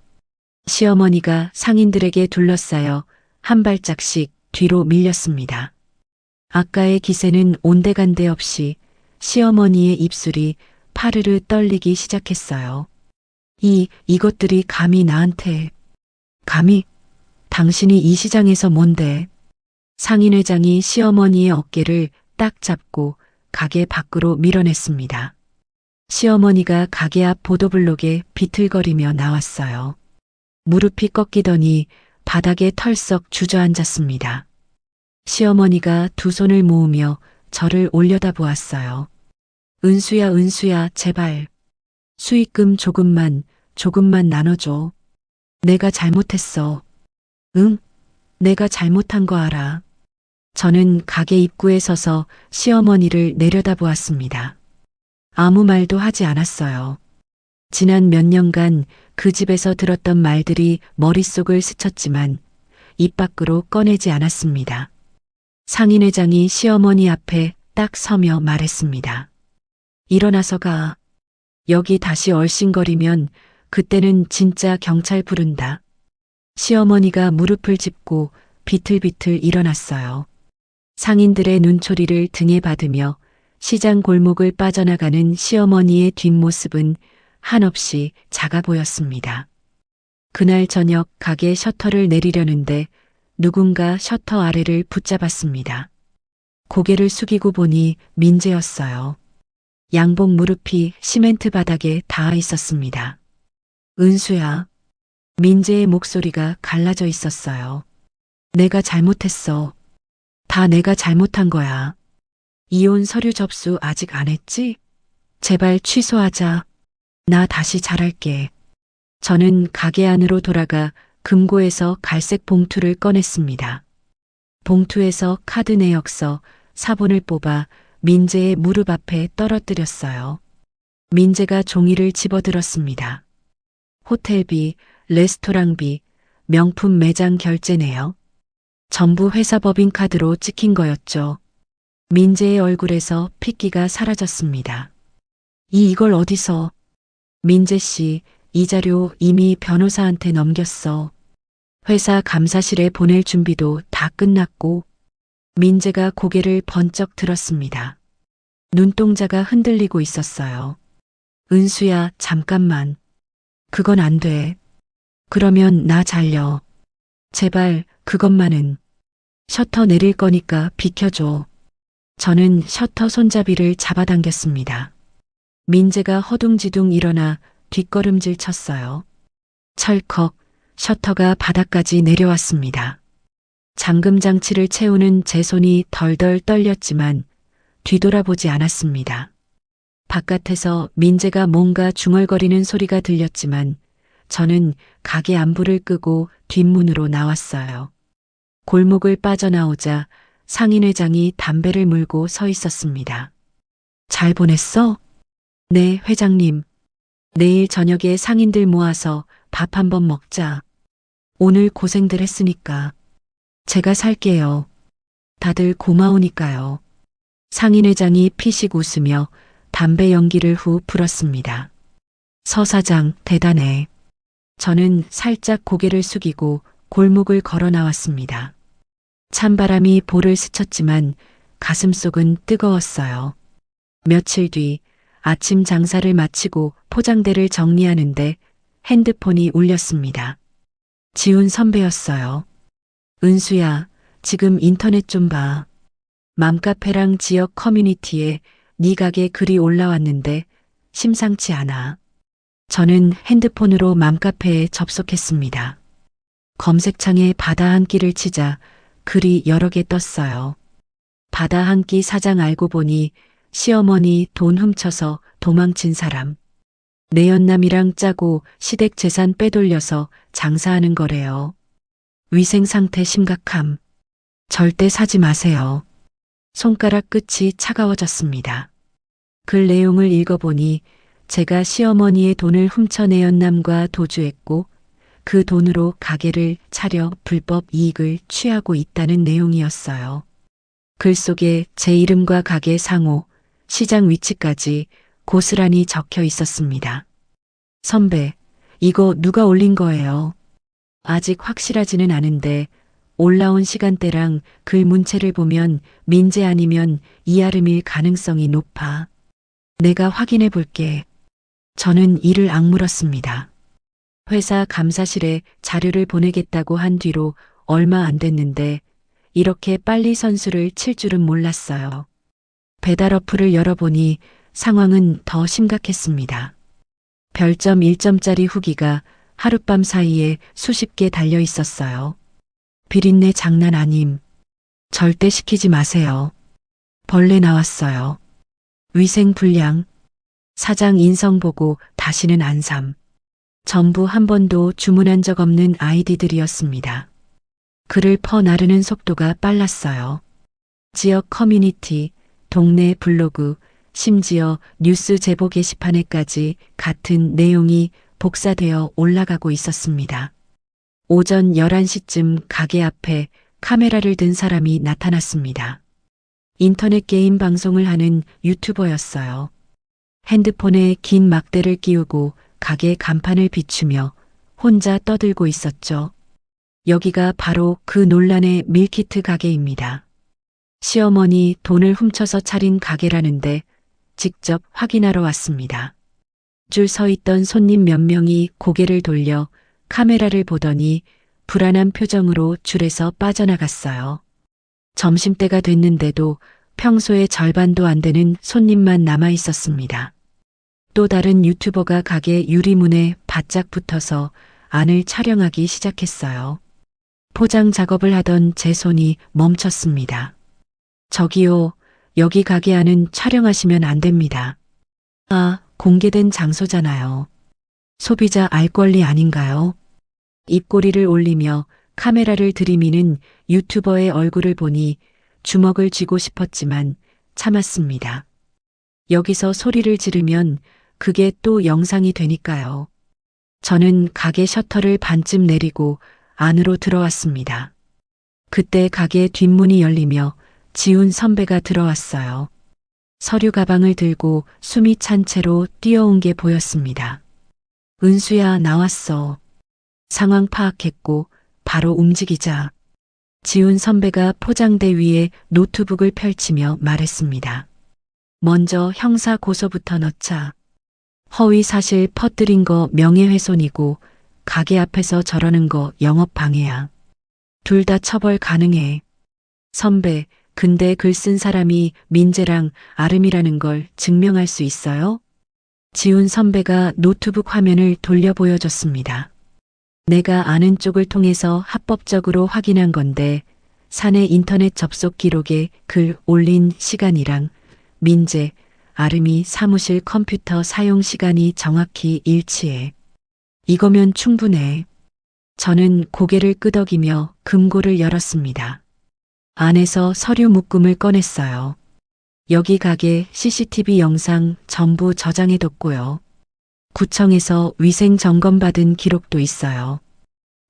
시어머니가 상인들에게 둘러싸여 한 발짝씩 뒤로 밀렸습니다. 아까의 기세는 온데간데 없이 시어머니의 입술이 파르르 떨리기 시작했어요. 이것들이 감히 나한테. 감히? 당신이 이 시장에서 뭔데? 상인회장이 시어머니의 어깨를 딱 잡고 가게 밖으로 밀어냈습니다. 시어머니가 가게 앞 보도블록에 비틀거리며 나왔어요. 무릎이 꺾이더니 바닥에 털썩 주저앉았습니다. 시어머니가 두 손을 모으며 저를 올려다보았어요. 은수야, 은수야, 제발. 수익금 조금만 나눠줘. 내가 잘못했어. 응? 내가 잘못한 거 알아. 저는 가게 입구에 서서 시어머니를 내려다보았습니다. 아무 말도 하지 않았어요. 지난 몇 년간 그 집에서 들었던 말들이 머릿속을 스쳤지만 입 밖으로 꺼내지 않았습니다. 상인회장이 시어머니 앞에 딱 서며 말했습니다. 일어나서 가. 여기 다시 얼씬거리면 그때는 진짜 경찰 부른다. 시어머니가 무릎을 짚고 비틀비틀 일어났어요. 상인들의 눈초리를 등에 받으며 시장 골목을 빠져나가는 시어머니의 뒷모습은 한없이 작아 보였습니다. 그날 저녁 가게 셔터를 내리려는데 누군가 셔터 아래를 붙잡았습니다. 고개를 숙이고 보니 민재였어요. 양복 무릎이 시멘트 바닥에 닿아 있었습니다. 은수야. 민재의 목소리가 갈라져 있었어요. 내가 잘못했어. 다 내가 잘못한 거야. 이혼 서류 접수 아직 안 했지? 제발 취소하자. 나 다시 잘할게. 저는 가게 안으로 돌아가 금고에서 갈색 봉투를 꺼냈습니다. 봉투에서 카드 내역서, 사본을 뽑아 민재의 무릎 앞에 떨어뜨렸어요. 민재가 종이를 집어들었습니다. 호텔비, 레스토랑비, 명품 매장 결제네요. 전부 회사 법인카드로 찍힌 거였죠. 민재의 얼굴에서 핏기가 사라졌습니다. 이걸 어디서? 민재 씨, 이 자료 이미 변호사한테 넘겼어. 회사 감사실에 보낼 준비도 다 끝났고. 민재가 고개를 번쩍 들었습니다. 눈동자가 흔들리고 있었어요. 은수야, 잠깐만. 그건 안 돼. 그러면 나 잘려. 제발, 그것만은. 셔터 내릴 거니까 비켜줘. 저는 셔터 손잡이를 잡아당겼습니다. 민재가 허둥지둥 일어나 뒷걸음질 쳤어요. 철컥, 셔터가 바닥까지 내려왔습니다. 잠금 장치를 채우는 제 손이 덜덜 떨렸지만 뒤돌아보지 않았습니다. 바깥에서 민재가 뭔가 중얼거리는 소리가 들렸지만 저는 가게 안부를 끄고 뒷문으로 나왔어요. 골목을 빠져나오자 상인 회장이 담배를 물고 서 있었습니다. 잘 보냈어? 네, 회장님. 내일 저녁에 상인들 모아서 밥 한번 먹자. 오늘 고생들 했으니까. 제가 살게요. 다들 고마우니까요. 상인 회장이 피식 웃으며 담배 연기를 후 불었습니다. 서 사장, 대단해. 저는 살짝 고개를 숙이고 골목을 걸어 나왔습니다. 찬바람이 볼을 스쳤지만 가슴속은 뜨거웠어요. 며칠 뒤 아침 장사를 마치고 포장대를 정리하는데 핸드폰이 울렸습니다. 지훈 선배였어요. 은수야, 지금 인터넷 좀 봐. 맘카페랑 지역 커뮤니티에 네 가게 글이 올라왔는데 심상치 않아. 저는 핸드폰으로 맘카페에 접속했습니다. 검색창에 바다 한 끼를 치자 글이 여러 개 떴어요. 바다 한 끼 사장 알고 보니 시어머니 돈 훔쳐서 도망친 사람. 내연남이랑 짜고 시댁 재산 빼돌려서 장사하는 거래요. 위생 상태 심각함. 절대 사지 마세요. 손가락 끝이 차가워졌습니다. 글 내용을 읽어보니 제가 시어머니의 돈을 훔쳐 내연남과 도주했고 그 돈으로 가게를 차려 불법 이익을 취하고 있다는 내용이었어요. 글 속에 제 이름과 가게 상호, 시장 위치까지 고스란히 적혀 있었습니다. 선배, 이거 누가 올린 거예요? 아직 확실하지는 않은데 올라온 시간대랑 글 문체를 보면 민재 아니면 이아름일 가능성이 높아. 내가 확인해 볼게. 저는 이를 악물었습니다. 회사 감사실에 자료를 보내겠다고 한 뒤로 얼마 안 됐는데 이렇게 빨리 선수를 칠 줄은 몰랐어요. 배달 어플을 열어보니 상황은 더 심각했습니다. 별점 1점짜리 후기가 하룻밤 사이에 수십 개 달려 있었어요. 비린내 장난 아님. 절대 시키지 마세요. 벌레 나왔어요. 위생 불량. 사장 인성 보고 다시는 안 삼. 전부 한 번도 주문한 적 없는 아이디들이었습니다. 글을 퍼나르는 속도가 빨랐어요. 지역 커뮤니티, 동네 블로그, 심지어 뉴스 제보 게시판에까지 같은 내용이 복사되어 올라가고 있었습니다. 오전 11시쯤 가게 앞에 카메라를 든 사람이 나타났습니다. 인터넷 게임 방송을 하는 유튜버였어요. 핸드폰에 긴 막대를 끼우고 가게 간판을 비추며 혼자 떠들고 있었죠. 여기가 바로 그 논란의 밀키트 가게입니다. 시어머니 돈을 훔쳐서 차린 가게라는데 직접 확인하러 왔습니다. 줄 서 있던 손님 몇 명이 고개를 돌려 카메라를 보더니 불안한 표정으로 줄에서 빠져나갔어요. 점심때가 됐는데도 평소의 절반도 안 되는 손님만 남아 있었습니다. 또 다른 유튜버가 가게 유리문에 바짝 붙어서 안을 촬영하기 시작했어요. 포장 작업을 하던 제 손이 멈췄습니다. 저기요, 여기 가게 안은 촬영하시면 안 됩니다. 아, 공개된 장소잖아요. 소비자 알 권리 아닌가요? 입꼬리를 올리며 카메라를 들이미는 유튜버의 얼굴을 보니 주먹을 쥐고 싶었지만 참았습니다. 여기서 소리를 지르면 그게 또 영상이 되니까요. 저는 가게 셔터를 반쯤 내리고 안으로 들어왔습니다. 그때 가게 뒷문이 열리며 지훈 선배가 들어왔어요. 서류 가방을 들고 숨이 찬 채로 뛰어온 게 보였습니다. 은수야, 나왔어. 상황 파악했고 바로 움직이자. 지훈 선배가 포장대 위에 노트북을 펼치며 말했습니다. 먼저 형사 고소부터 넣자. 허위 사실 퍼뜨린 거 명예훼손이고 가게 앞에서 저러는 거 영업방해야. 둘 다 처벌 가능해. 선배, 근데 글 쓴 사람이 민재랑 아름이라는 걸 증명할 수 있어요? 지훈 선배가 노트북 화면을 돌려 보여줬습니다. 내가 아는 쪽을 통해서 합법적으로 확인한 건데 사내 인터넷 접속 기록에 글 올린 시간이랑 민재, 아름이 사무실 컴퓨터 사용 시간이 정확히 일치해. 이거면 충분해. 저는 고개를 끄덕이며 금고를 열었습니다. 안에서 서류 묶음을 꺼냈어요. 여기 가게 CCTV 영상 전부 저장해뒀고요. 구청에서 위생 점검 받은 기록도 있어요.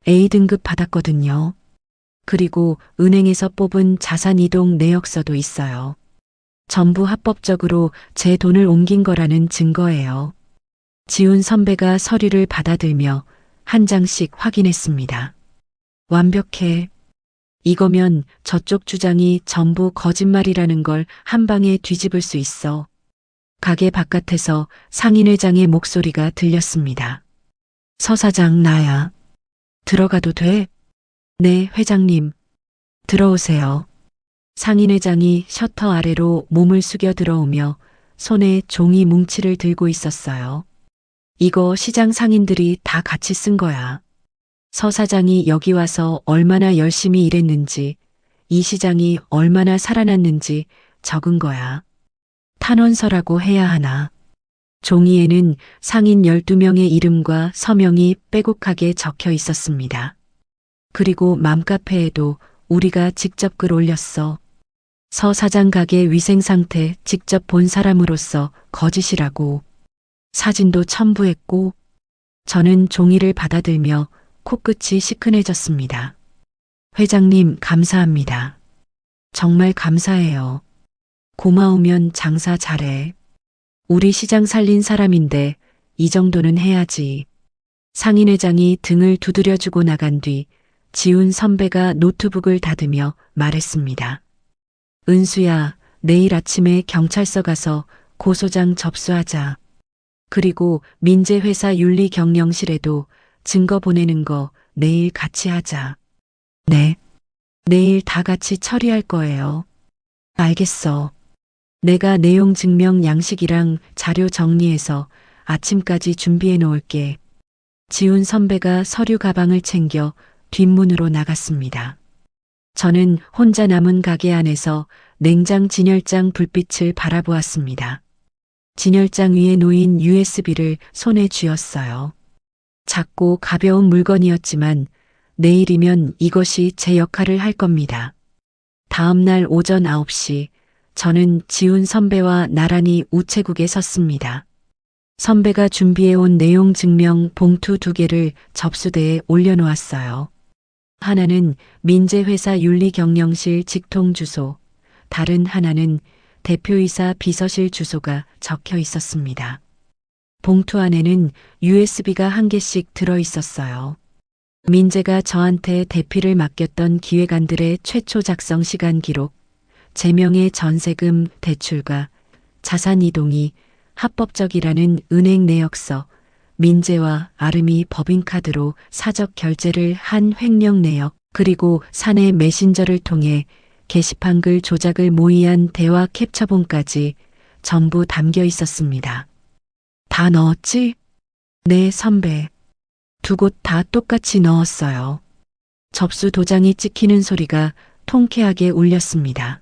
A등급 받았거든요. 그리고 은행에서 뽑은 자산 이동 내역서도 있어요. 전부 합법적으로 제 돈을 옮긴 거라는 증거예요. 지훈 선배가 서류를 받아들며 한 장씩 확인했습니다. 완벽해. 이거면 저쪽 주장이 전부 거짓말이라는 걸 한 방에 뒤집을 수 있어. 가게 바깥에서 상인회장의 목소리가 들렸습니다. 서 사장, 나야. 들어가도 돼? 네, 회장님. 들어오세요. 상인회장이 셔터 아래로 몸을 숙여 들어오며 손에 종이 뭉치를 들고 있었어요. 이거 시장 상인들이 다 같이 쓴 거야. 서 사장이 여기 와서 얼마나 열심히 일했는지, 이 시장이 얼마나 살아났는지 적은 거야. 탄원서라고 해야 하나. 종이에는 상인 12명의 이름과 서명이 빼곡하게 적혀 있었습니다. 그리고 맘카페에도 우리가 직접 글 올렸어. 서 사장 가게 위생 상태 직접 본 사람으로서 거짓이라고. 사진도 첨부했고, 저는 종이를 받아들며 코끝이 시큰해졌습니다. 회장님, 감사합니다. 정말 감사해요. 고마우면 장사 잘해. 우리 시장 살린 사람인데 이 정도는 해야지. 상인회장이 등을 두드려주고 나간 뒤 지훈 선배가 노트북을 닫으며 말했습니다. 은수야, 내일 아침에 경찰서 가서 고소장 접수하자. 그리고 민재 회사 윤리경영실에도 증거 보내는 거 내일 같이 하자. 네. 내일 다 같이 처리할 거예요. 알겠어. 내가 내용 증명 양식이랑 자료 정리해서 아침까지 준비해 놓을게. 지훈 선배가 서류 가방을 챙겨 뒷문으로 나갔습니다. 저는 혼자 남은 가게 안에서 냉장 진열장 불빛을 바라보았습니다. 진열장 위에 놓인 USB를 손에 쥐었어요. 작고 가벼운 물건이었지만 내일이면 이것이 제 역할을 할 겁니다. 다음 날 오전 9시 저는 지훈 선배와 나란히 우체국에 섰습니다. 선배가 준비해온 내용 증명 봉투 2개를 접수대에 올려놓았어요. 하나는 민재회사 윤리경영실 직통 주소, 다른 하나는 대표이사 비서실 주소가 적혀 있었습니다. 봉투 안에는 USB가 1개씩 들어 있었어요. 민재가 저한테 대피를 맡겼던 기획안들의 최초 작성 시간 기록, 제명의 전세금 대출과 자산 이동이 합법적이라는 은행 내역서, 민재와 아름이 법인카드로 사적 결제를 한 횡령 내역, 그리고 사내 메신저를 통해 게시판 글 조작을 모의한 대화 캡처본까지 전부 담겨 있었습니다. 다 넣었지? 네, 선배. 2곳 다 똑같이 넣었어요. 접수 도장이 찍히는 소리가 통쾌하게 울렸습니다.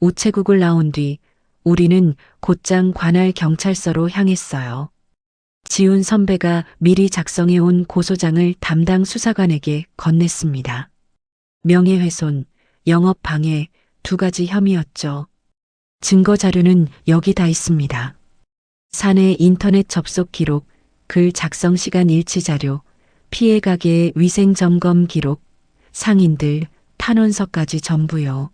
우체국을 나온 뒤 우리는 곧장 관할 경찰서로 향했어요. 지훈 선배가 미리 작성해 온 고소장을 담당 수사관에게 건넸습니다. 명예훼손, 영업방해 2가지 혐의였죠. 증거 자료는 여기 다 있습니다. 사내 인터넷 접속 기록, 글 작성 시간 일치 자료, 피해 가게의 위생 점검 기록, 상인들, 탄원서까지 전부요.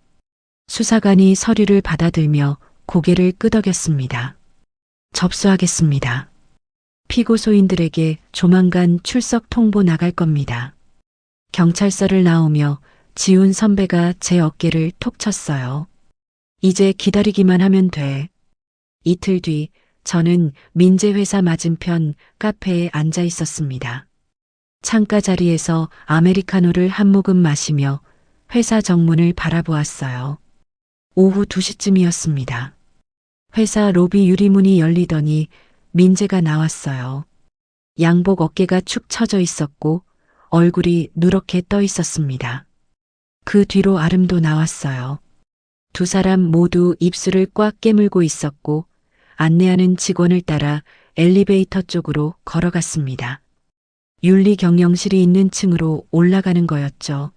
수사관이 서류를 받아들며 고개를 끄덕였습니다. 접수하겠습니다. 피고소인들에게 조만간 출석 통보 나갈 겁니다. 경찰서를 나오며 지훈 선배가 제 어깨를 톡 쳤어요. 이제 기다리기만 하면 돼. 이틀 뒤 저는 민재회사 맞은편 카페에 앉아 있었습니다. 창가 자리에서 아메리카노를 한 모금 마시며 회사 정문을 바라보았어요. 오후 2시쯤이었습니다. 회사 로비 유리문이 열리더니 민재가 나왔어요. 양복 어깨가 축 처져 있었고 얼굴이 누렇게 떠 있었습니다. 그 뒤로 아름도 나왔어요. 2 사람 모두 입술을 꽉 깨물고 있었고 안내하는 직원을 따라 엘리베이터 쪽으로 걸어갔습니다. 윤리 경영실이 있는 층으로 올라가는 거였죠.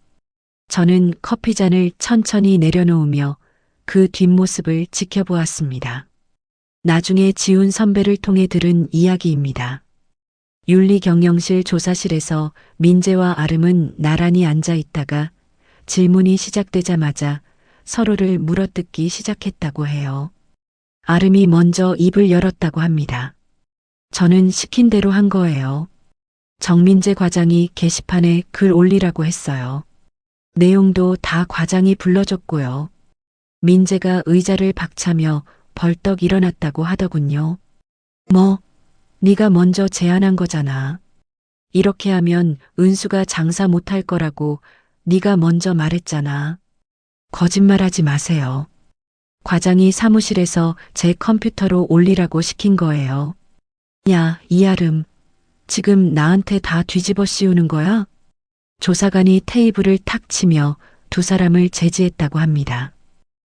저는 커피잔을 천천히 내려놓으며 그 뒷모습을 지켜보았습니다. 나중에 지훈 선배를 통해 들은 이야기입니다. 윤리경영실 조사실에서 민재와 아름은 나란히 앉아 있다가 질문이 시작되자마자 서로를 물어뜯기 시작했다고 해요. 아름이 먼저 입을 열었다고 합니다. 저는 시킨 대로 한 거예요. 정민재 과장이 게시판에 글 올리라고 했어요. 내용도 다 과장이 불러줬고요. 민재가 의자를 박차며 벌떡 일어났다고 하더군요. 뭐, 네가 먼저 제안한 거잖아. 이렇게 하면 은수가 장사 못할 거라고 네가 먼저 말했잖아. 거짓말하지 마세요. 과장이 사무실에서 제 컴퓨터로 올리라고 시킨 거예요. 야, 이아름. 지금 나한테 다 뒤집어 씌우는 거야? 조사관이 테이블을 탁 치며 2 사람을 제지했다고 합니다.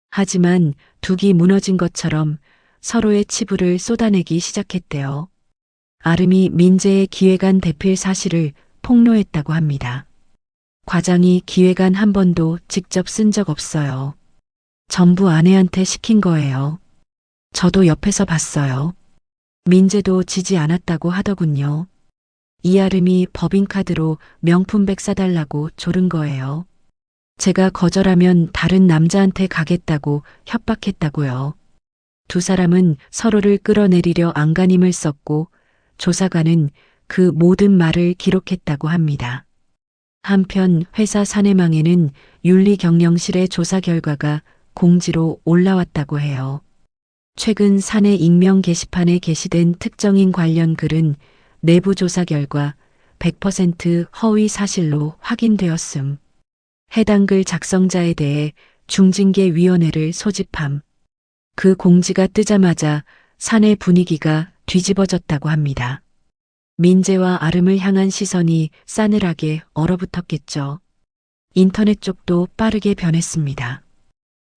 하지만 둑이 무너진 것처럼 서로의 치부를 쏟아내기 시작했대요. 아름이 민재의 기획안 대필 사실을 폭로했다고 합니다. 과장이 기획안 한 번도 직접 쓴 적 없어요. 전부 아내한테 시킨 거예요. 저도 옆에서 봤어요. 민재도 지지 않았다고 하더군요. 이아름이 법인카드로 명품백 사달라고 조른 거예요. 제가 거절하면 다른 남자한테 가겠다고 협박했다고요. 2 사람은 서로를 끌어내리려 안간힘을 썼고 조사관은 그 모든 말을 기록했다고 합니다. 한편 회사 사내망에는 윤리경영실의 조사 결과가 공지로 올라왔다고 해요. 최근 사내 익명 게시판에 게시된 특정인 관련 글은 내부 조사 결과 100% 허위 사실로 확인되었음. 해당 글 작성자에 대해 중징계위원회를 소집함. 그 공지가 뜨자마자 사내 분위기가 뒤집어졌다고 합니다. 민재와 아름을 향한 시선이 싸늘하게 얼어붙었겠죠. 인터넷 쪽도 빠르게 변했습니다.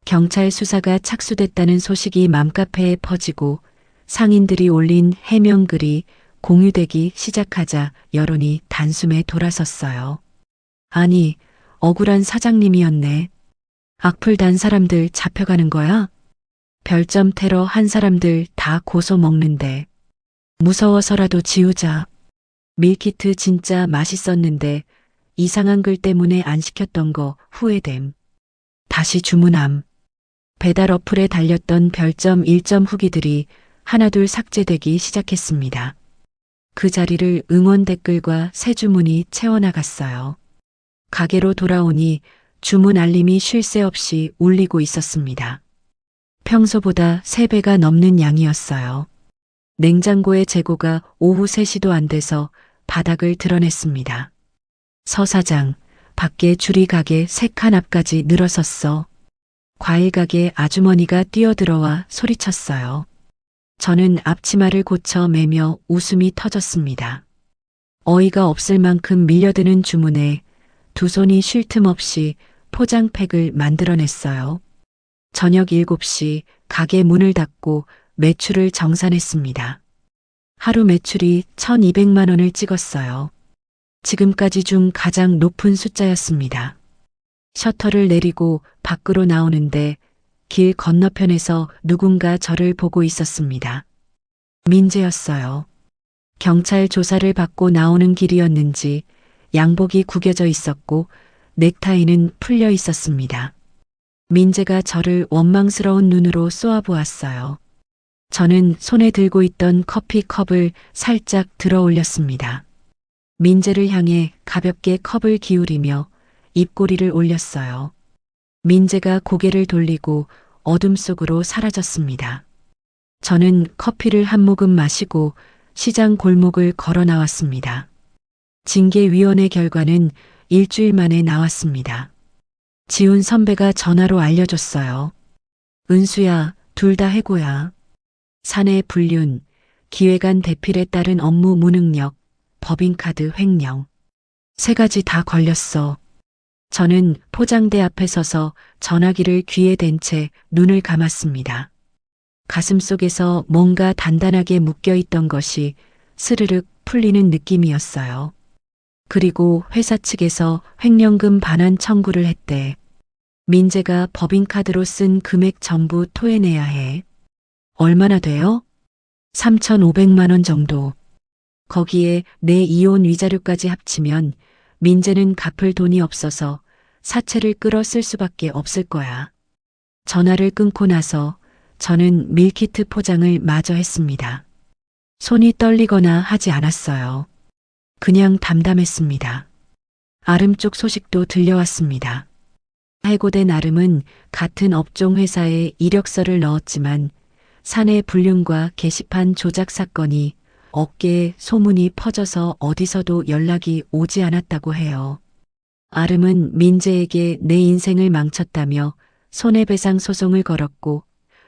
경찰 수사가 착수됐다는 소식이 맘카페에 퍼지고 상인들이 올린 해명글이 공유되기 시작하자 여론이 단숨에 돌아섰어요. 아니, 억울한 사장님이었네. 악플 단 사람들 잡혀가는 거야? 별점 테러 한 사람들 다 고소 먹는데. 무서워서라도 지우자. 밀키트 진짜 맛있었는데 이상한 글 때문에 안 시켰던 거 후회됨. 다시 주문함. 배달 어플에 달렸던 별점 1점 후기들이 하나둘 삭제되기 시작했습니다. 그 자리를 응원 댓글과 새 주문이 채워나갔어요. 가게로 돌아오니 주문 알림이 쉴 새 없이 울리고 있었습니다. 평소보다 3배가 넘는 양이었어요. 냉장고의 재고가 오후 3시도 안 돼서 바닥을 드러냈습니다. 서 사장, 밖에 줄이 가게 3칸 앞까지 늘어섰어. 과일 가게 아주머니가 뛰어들어와 소리쳤어요. 저는 앞치마를 고쳐 매며 웃음이 터졌습니다. 어이가 없을 만큼 밀려드는 주문에 2 손이 쉴 틈 없이 포장팩을 만들어냈어요. 저녁 7시 가게 문을 닫고 매출을 정산했습니다. 하루 매출이 1,200만 원을 찍었어요. 지금까지 중 가장 높은 숫자였습니다. 셔터를 내리고 밖으로 나오는데 길 건너편에서 누군가 저를 보고 있었습니다. 민재였어요. 경찰 조사를 받고 나오는 길이었는지 양복이 구겨져 있었고 넥타이는 풀려 있었습니다. 민재가 저를 원망스러운 눈으로 쏘아보았어요. 저는 손에 들고 있던 커피컵을 살짝 들어 올렸습니다. 민재를 향해 가볍게 컵을 기울이며 입꼬리를 올렸어요. 민재가 고개를 돌리고 어둠 속으로 사라졌습니다. 저는 커피를 한 모금 마시고 시장 골목을 걸어 나왔습니다. 징계위원회 결과는 일주일 만에 나왔습니다. 지훈 선배가 전화로 알려줬어요. 은수야, 둘 다 해고야. 사내 불륜, 기획안 대필에 따른 업무 무능력, 법인카드 횡령. 3가지 다 걸렸어. 저는 포장대 앞에 서서 전화기를 귀에 댄 채 눈을 감았습니다. 가슴속에서 뭔가 단단하게 묶여있던 것이 스르륵 풀리는 느낌이었어요. 그리고 회사 측에서 횡령금 반환 청구를 했대. 민재가 법인카드로 쓴 금액 전부 토해내야 해. 얼마나 돼요? 3,500만 원 정도. 거기에 내 이혼 위자료까지 합치면 민재는 갚을 돈이 없어서 사채를 끌어 쓸 수밖에 없을 거야. 전화를 끊고 나서 저는 밀키트 포장을 마저 했습니다. 손이 떨리거나 하지 않았어요. 그냥 담담했습니다. 아름 쪽 소식도 들려왔습니다. 해고된 아름은 같은 업종 회사에 이력서를 넣었지만 사내 불륜과 게시판 조작 사건이 어깨에 소문이 퍼져서 어디서도 연락이 오지 않았다고 해요. 아름은 민재에게 내 인생을 망쳤다며 손해배상 소송을 걸었고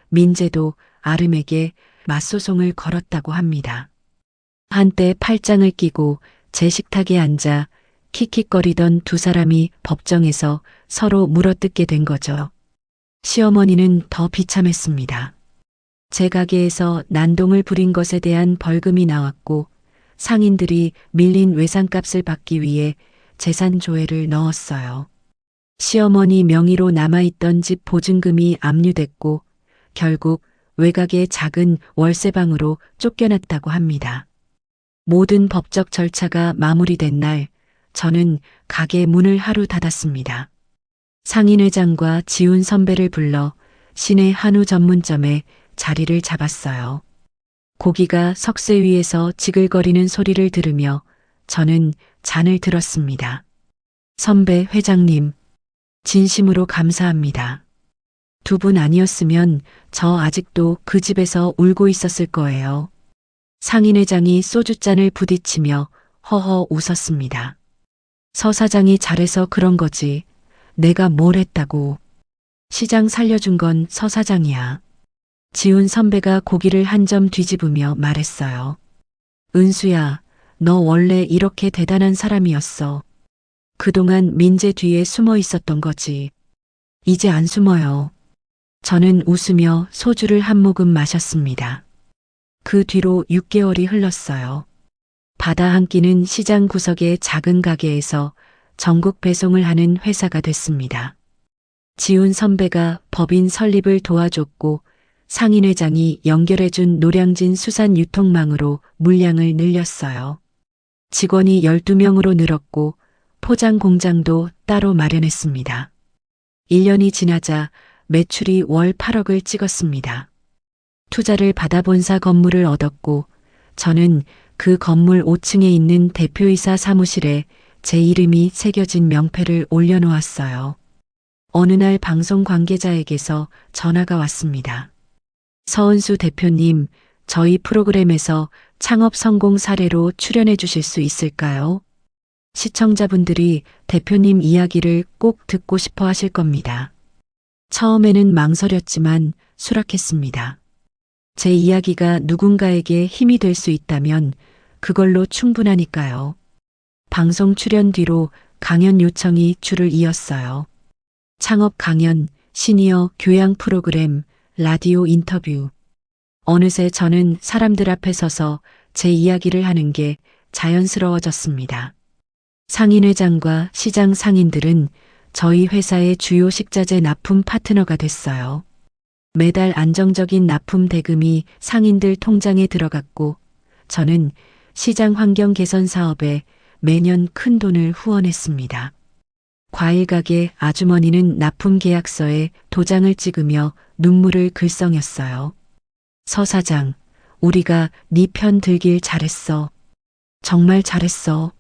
민재도 아름에게 맞소송을 걸었다고 합니다. 한때 팔짱을 끼고 제 식탁에 앉아 킥킥거리던 두 사람이 법정에서 서로 물어뜯게 된 거죠. 시어머니는 더 비참했습니다. 제 가게에서 난동을 부린 것에 대한 벌금이 나왔고 상인들이 밀린 외상값을 받기 위해 재산 조회를 넣었어요. 시어머니 명의로 남아있던 집 보증금이 압류됐고 결국 외곽의 작은 월세방으로 쫓겨났다고 합니다. 모든 법적 절차가 마무리된 날 저는 가게 문을 하루 닫았습니다. 상인회장과 지훈 선배를 불러 시내 한우 전문점에 자리를 잡았어요. 고기가 석쇠 위에서 지글거리는 소리를 들으며 저는 잔을 들었습니다. 선배 회장님, 진심으로 감사합니다. 두 분 아니었으면 저 아직도 그 집에서 울고 있었을 거예요. 상인회장이 소주잔을 부딪히며 허허 웃었습니다. 서 사장이 잘해서 그런 거지. 내가 뭘 했다고. 시장 살려준 건 서 사장이야. 지훈 선배가 고기를 한 점 뒤집으며 말했어요. 은수야, 너 원래 이렇게 대단한 사람이었어. 그동안 민재 뒤에 숨어 있었던 거지. 이제 안 숨어요. 저는 웃으며 소주를 한 모금 마셨습니다. 그 뒤로 6개월이 흘렀어요. 바다 한 끼는 시장 구석의 작은 가게에서 전국 배송을 하는 회사가 됐습니다. 지훈 선배가 법인 설립을 도와줬고 상인회장이 연결해준 노량진 수산 유통망으로 물량을 늘렸어요. 직원이 12명으로 늘었고 포장 공장도 따로 마련했습니다. 1년이 지나자 매출이 월 8억을 찍었습니다. 투자를 받아 본사 건물을 얻었고 저는 그 건물 5층에 있는 대표이사 사무실에 제 이름이 새겨진 명패를 올려놓았어요. 어느 날 방송 관계자에게서 전화가 왔습니다. 서은수 대표님, 저희 프로그램에서 창업 성공 사례로 출연해 주실 수 있을까요? 시청자분들이 대표님 이야기를 꼭 듣고 싶어 하실 겁니다. 처음에는 망설였지만 수락했습니다. 제 이야기가 누군가에게 힘이 될 수 있다면 그걸로 충분하니까요. 방송 출연 뒤로 강연 요청이 줄을 이었어요. 창업 강연, 시니어 교양 프로그램, 라디오 인터뷰. 어느새 저는 사람들 앞에 서서 제 이야기를 하는 게 자연스러워졌습니다. 상인회장과 시장 상인들은 저희 회사의 주요 식자재 납품 파트너가 됐어요. 매달 안정적인 납품 대금이 상인들 통장에 들어갔고 저는 시장 환경 개선 사업에 매년 큰 돈을 후원했습니다. 과일 가게 아주머니는 납품 계약서에 도장을 찍으며 눈물을 글썽였어요. 서 사장, 우리가 네 편 들길 잘했어. 정말 잘했어.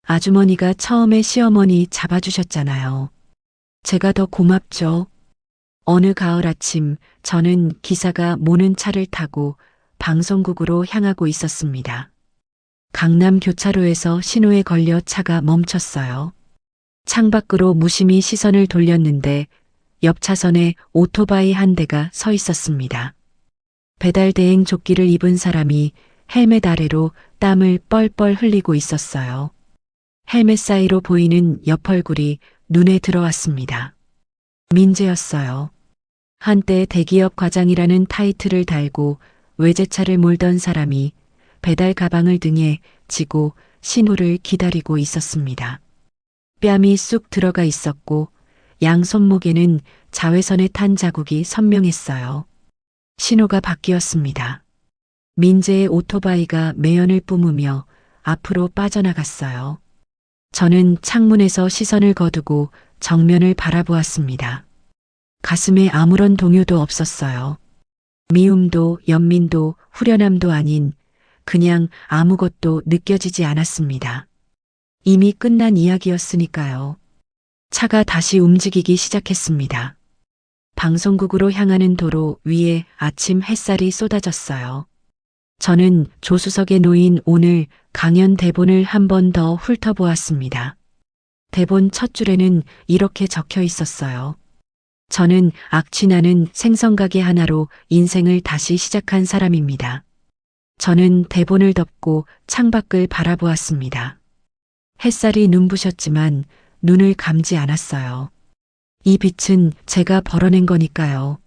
아주머니가 처음에 시어머니 잡아주셨잖아요. 제가 더 고맙죠. 어느 가을 아침 저는 기사가 모는 차를 타고 방송국으로 향하고 있었습니다. 강남 교차로에서 신호에 걸려 차가 멈췄어요. 창밖으로 무심히 시선을 돌렸는데 옆 차선에 오토바이 한 대가 서 있었습니다. 배달 대행 조끼를 입은 사람이 헬멧 아래로 땀을 뻘뻘 흘리고 있었어요. 헬멧 사이로 보이는 옆 얼굴이 눈에 들어왔습니다. 민재였어요. 한때 대기업 과장이라는 타이틀을 달고 외제차를 몰던 사람이 배달 가방을 등에 지고 신호를 기다리고 있었습니다. 뺨이 쑥 들어가 있었고 양 손목에는 자외선에 탄 자국이 선명했어요. 신호가 바뀌었습니다. 민재의 오토바이가 매연을 뿜으며 앞으로 빠져나갔어요. 저는 창문에서 시선을 거두고 정면을 바라보았습니다. 가슴에 아무런 동요도 없었어요. 미움도 연민도 후련함도 아닌 그냥 아무것도 느껴지지 않았습니다. 이미 끝난 이야기였으니까요. 차가 다시 움직이기 시작했습니다. 방송국으로 향하는 도로 위에 아침 햇살이 쏟아졌어요. 저는 조수석에 놓인 오늘 강연 대본을 한 번 더 훑어보았습니다. 대본 첫 줄에는 이렇게 적혀 있었어요. 저는 악취나는 생선가게 하나로 인생을 다시 시작한 사람입니다. 저는 대본을 덮고 창밖을 바라보았습니다. 햇살이 눈부셨지만 눈을 감지 않았어요. 이 빛은 제가 벌어낸 거니까요.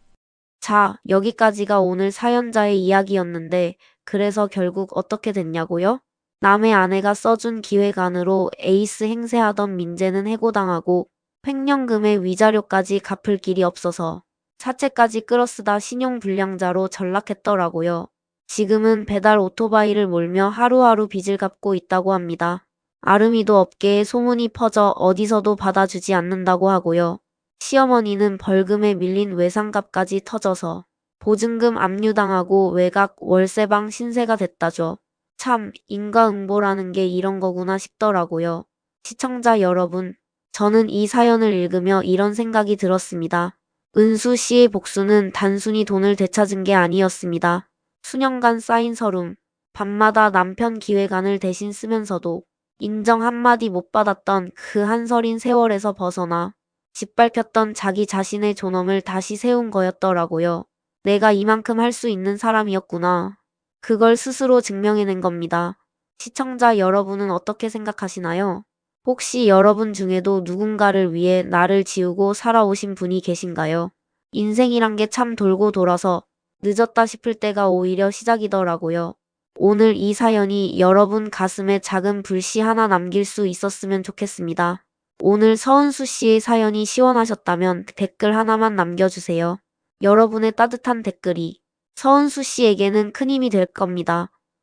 자, 여기까지가 오늘 사연자의 이야기였는데 그래서 결국 어떻게 됐냐고요? 남의 아내가 써준 기획안으로 에이스 행세하던 민재는 해고당하고 횡령금의 위자료까지 갚을 길이 없어서 사채까지 끌어쓰다 신용불량자로 전락했더라고요. 지금은 배달 오토바이를 몰며 하루하루 빚을 갚고 있다고 합니다. 아름이도 업계에 소문이 퍼져 어디서도 받아주지 않는다고 하고요. 시어머니는 벌금에 밀린 외상값까지 터져서 보증금 압류당하고 외곽 월세방 신세가 됐다죠. 참 인과응보라는 게 이런 거구나 싶더라고요. 시청자 여러분, 저는 이 사연을 읽으며 이런 생각이 들었습니다. 은수 씨의 복수는 단순히 돈을 되찾은 게 아니었습니다. 수년간 쌓인 서름, 밤마다 남편 기획안을 대신 쓰면서도 인정 한마디 못 받았던 그 한서린 세월에서 벗어나 짓밟혔던 자기 자신의 존엄을 다시 세운 거였더라고요. 내가 이만큼 할 수 있는 사람이었구나. 그걸 스스로 증명해낸 겁니다. 시청자 여러분은 어떻게 생각하시나요? 혹시 여러분 중에도 누군가를 위해 나를 지우고 살아오신 분이 계신가요? 인생이란 게 참 돌고 돌아서 늦었다 싶을 때가 오히려 시작이더라고요. 오늘 이 사연이 여러분 가슴에 작은 불씨 하나 남길 수 있었으면 좋겠습니다. 오늘 서은수 씨의 사연이 시원하셨다면 댓글 하나만 남겨주세요. 여러분의 따뜻한 댓글이 서은수 씨에게는 큰 힘이 될 겁니다.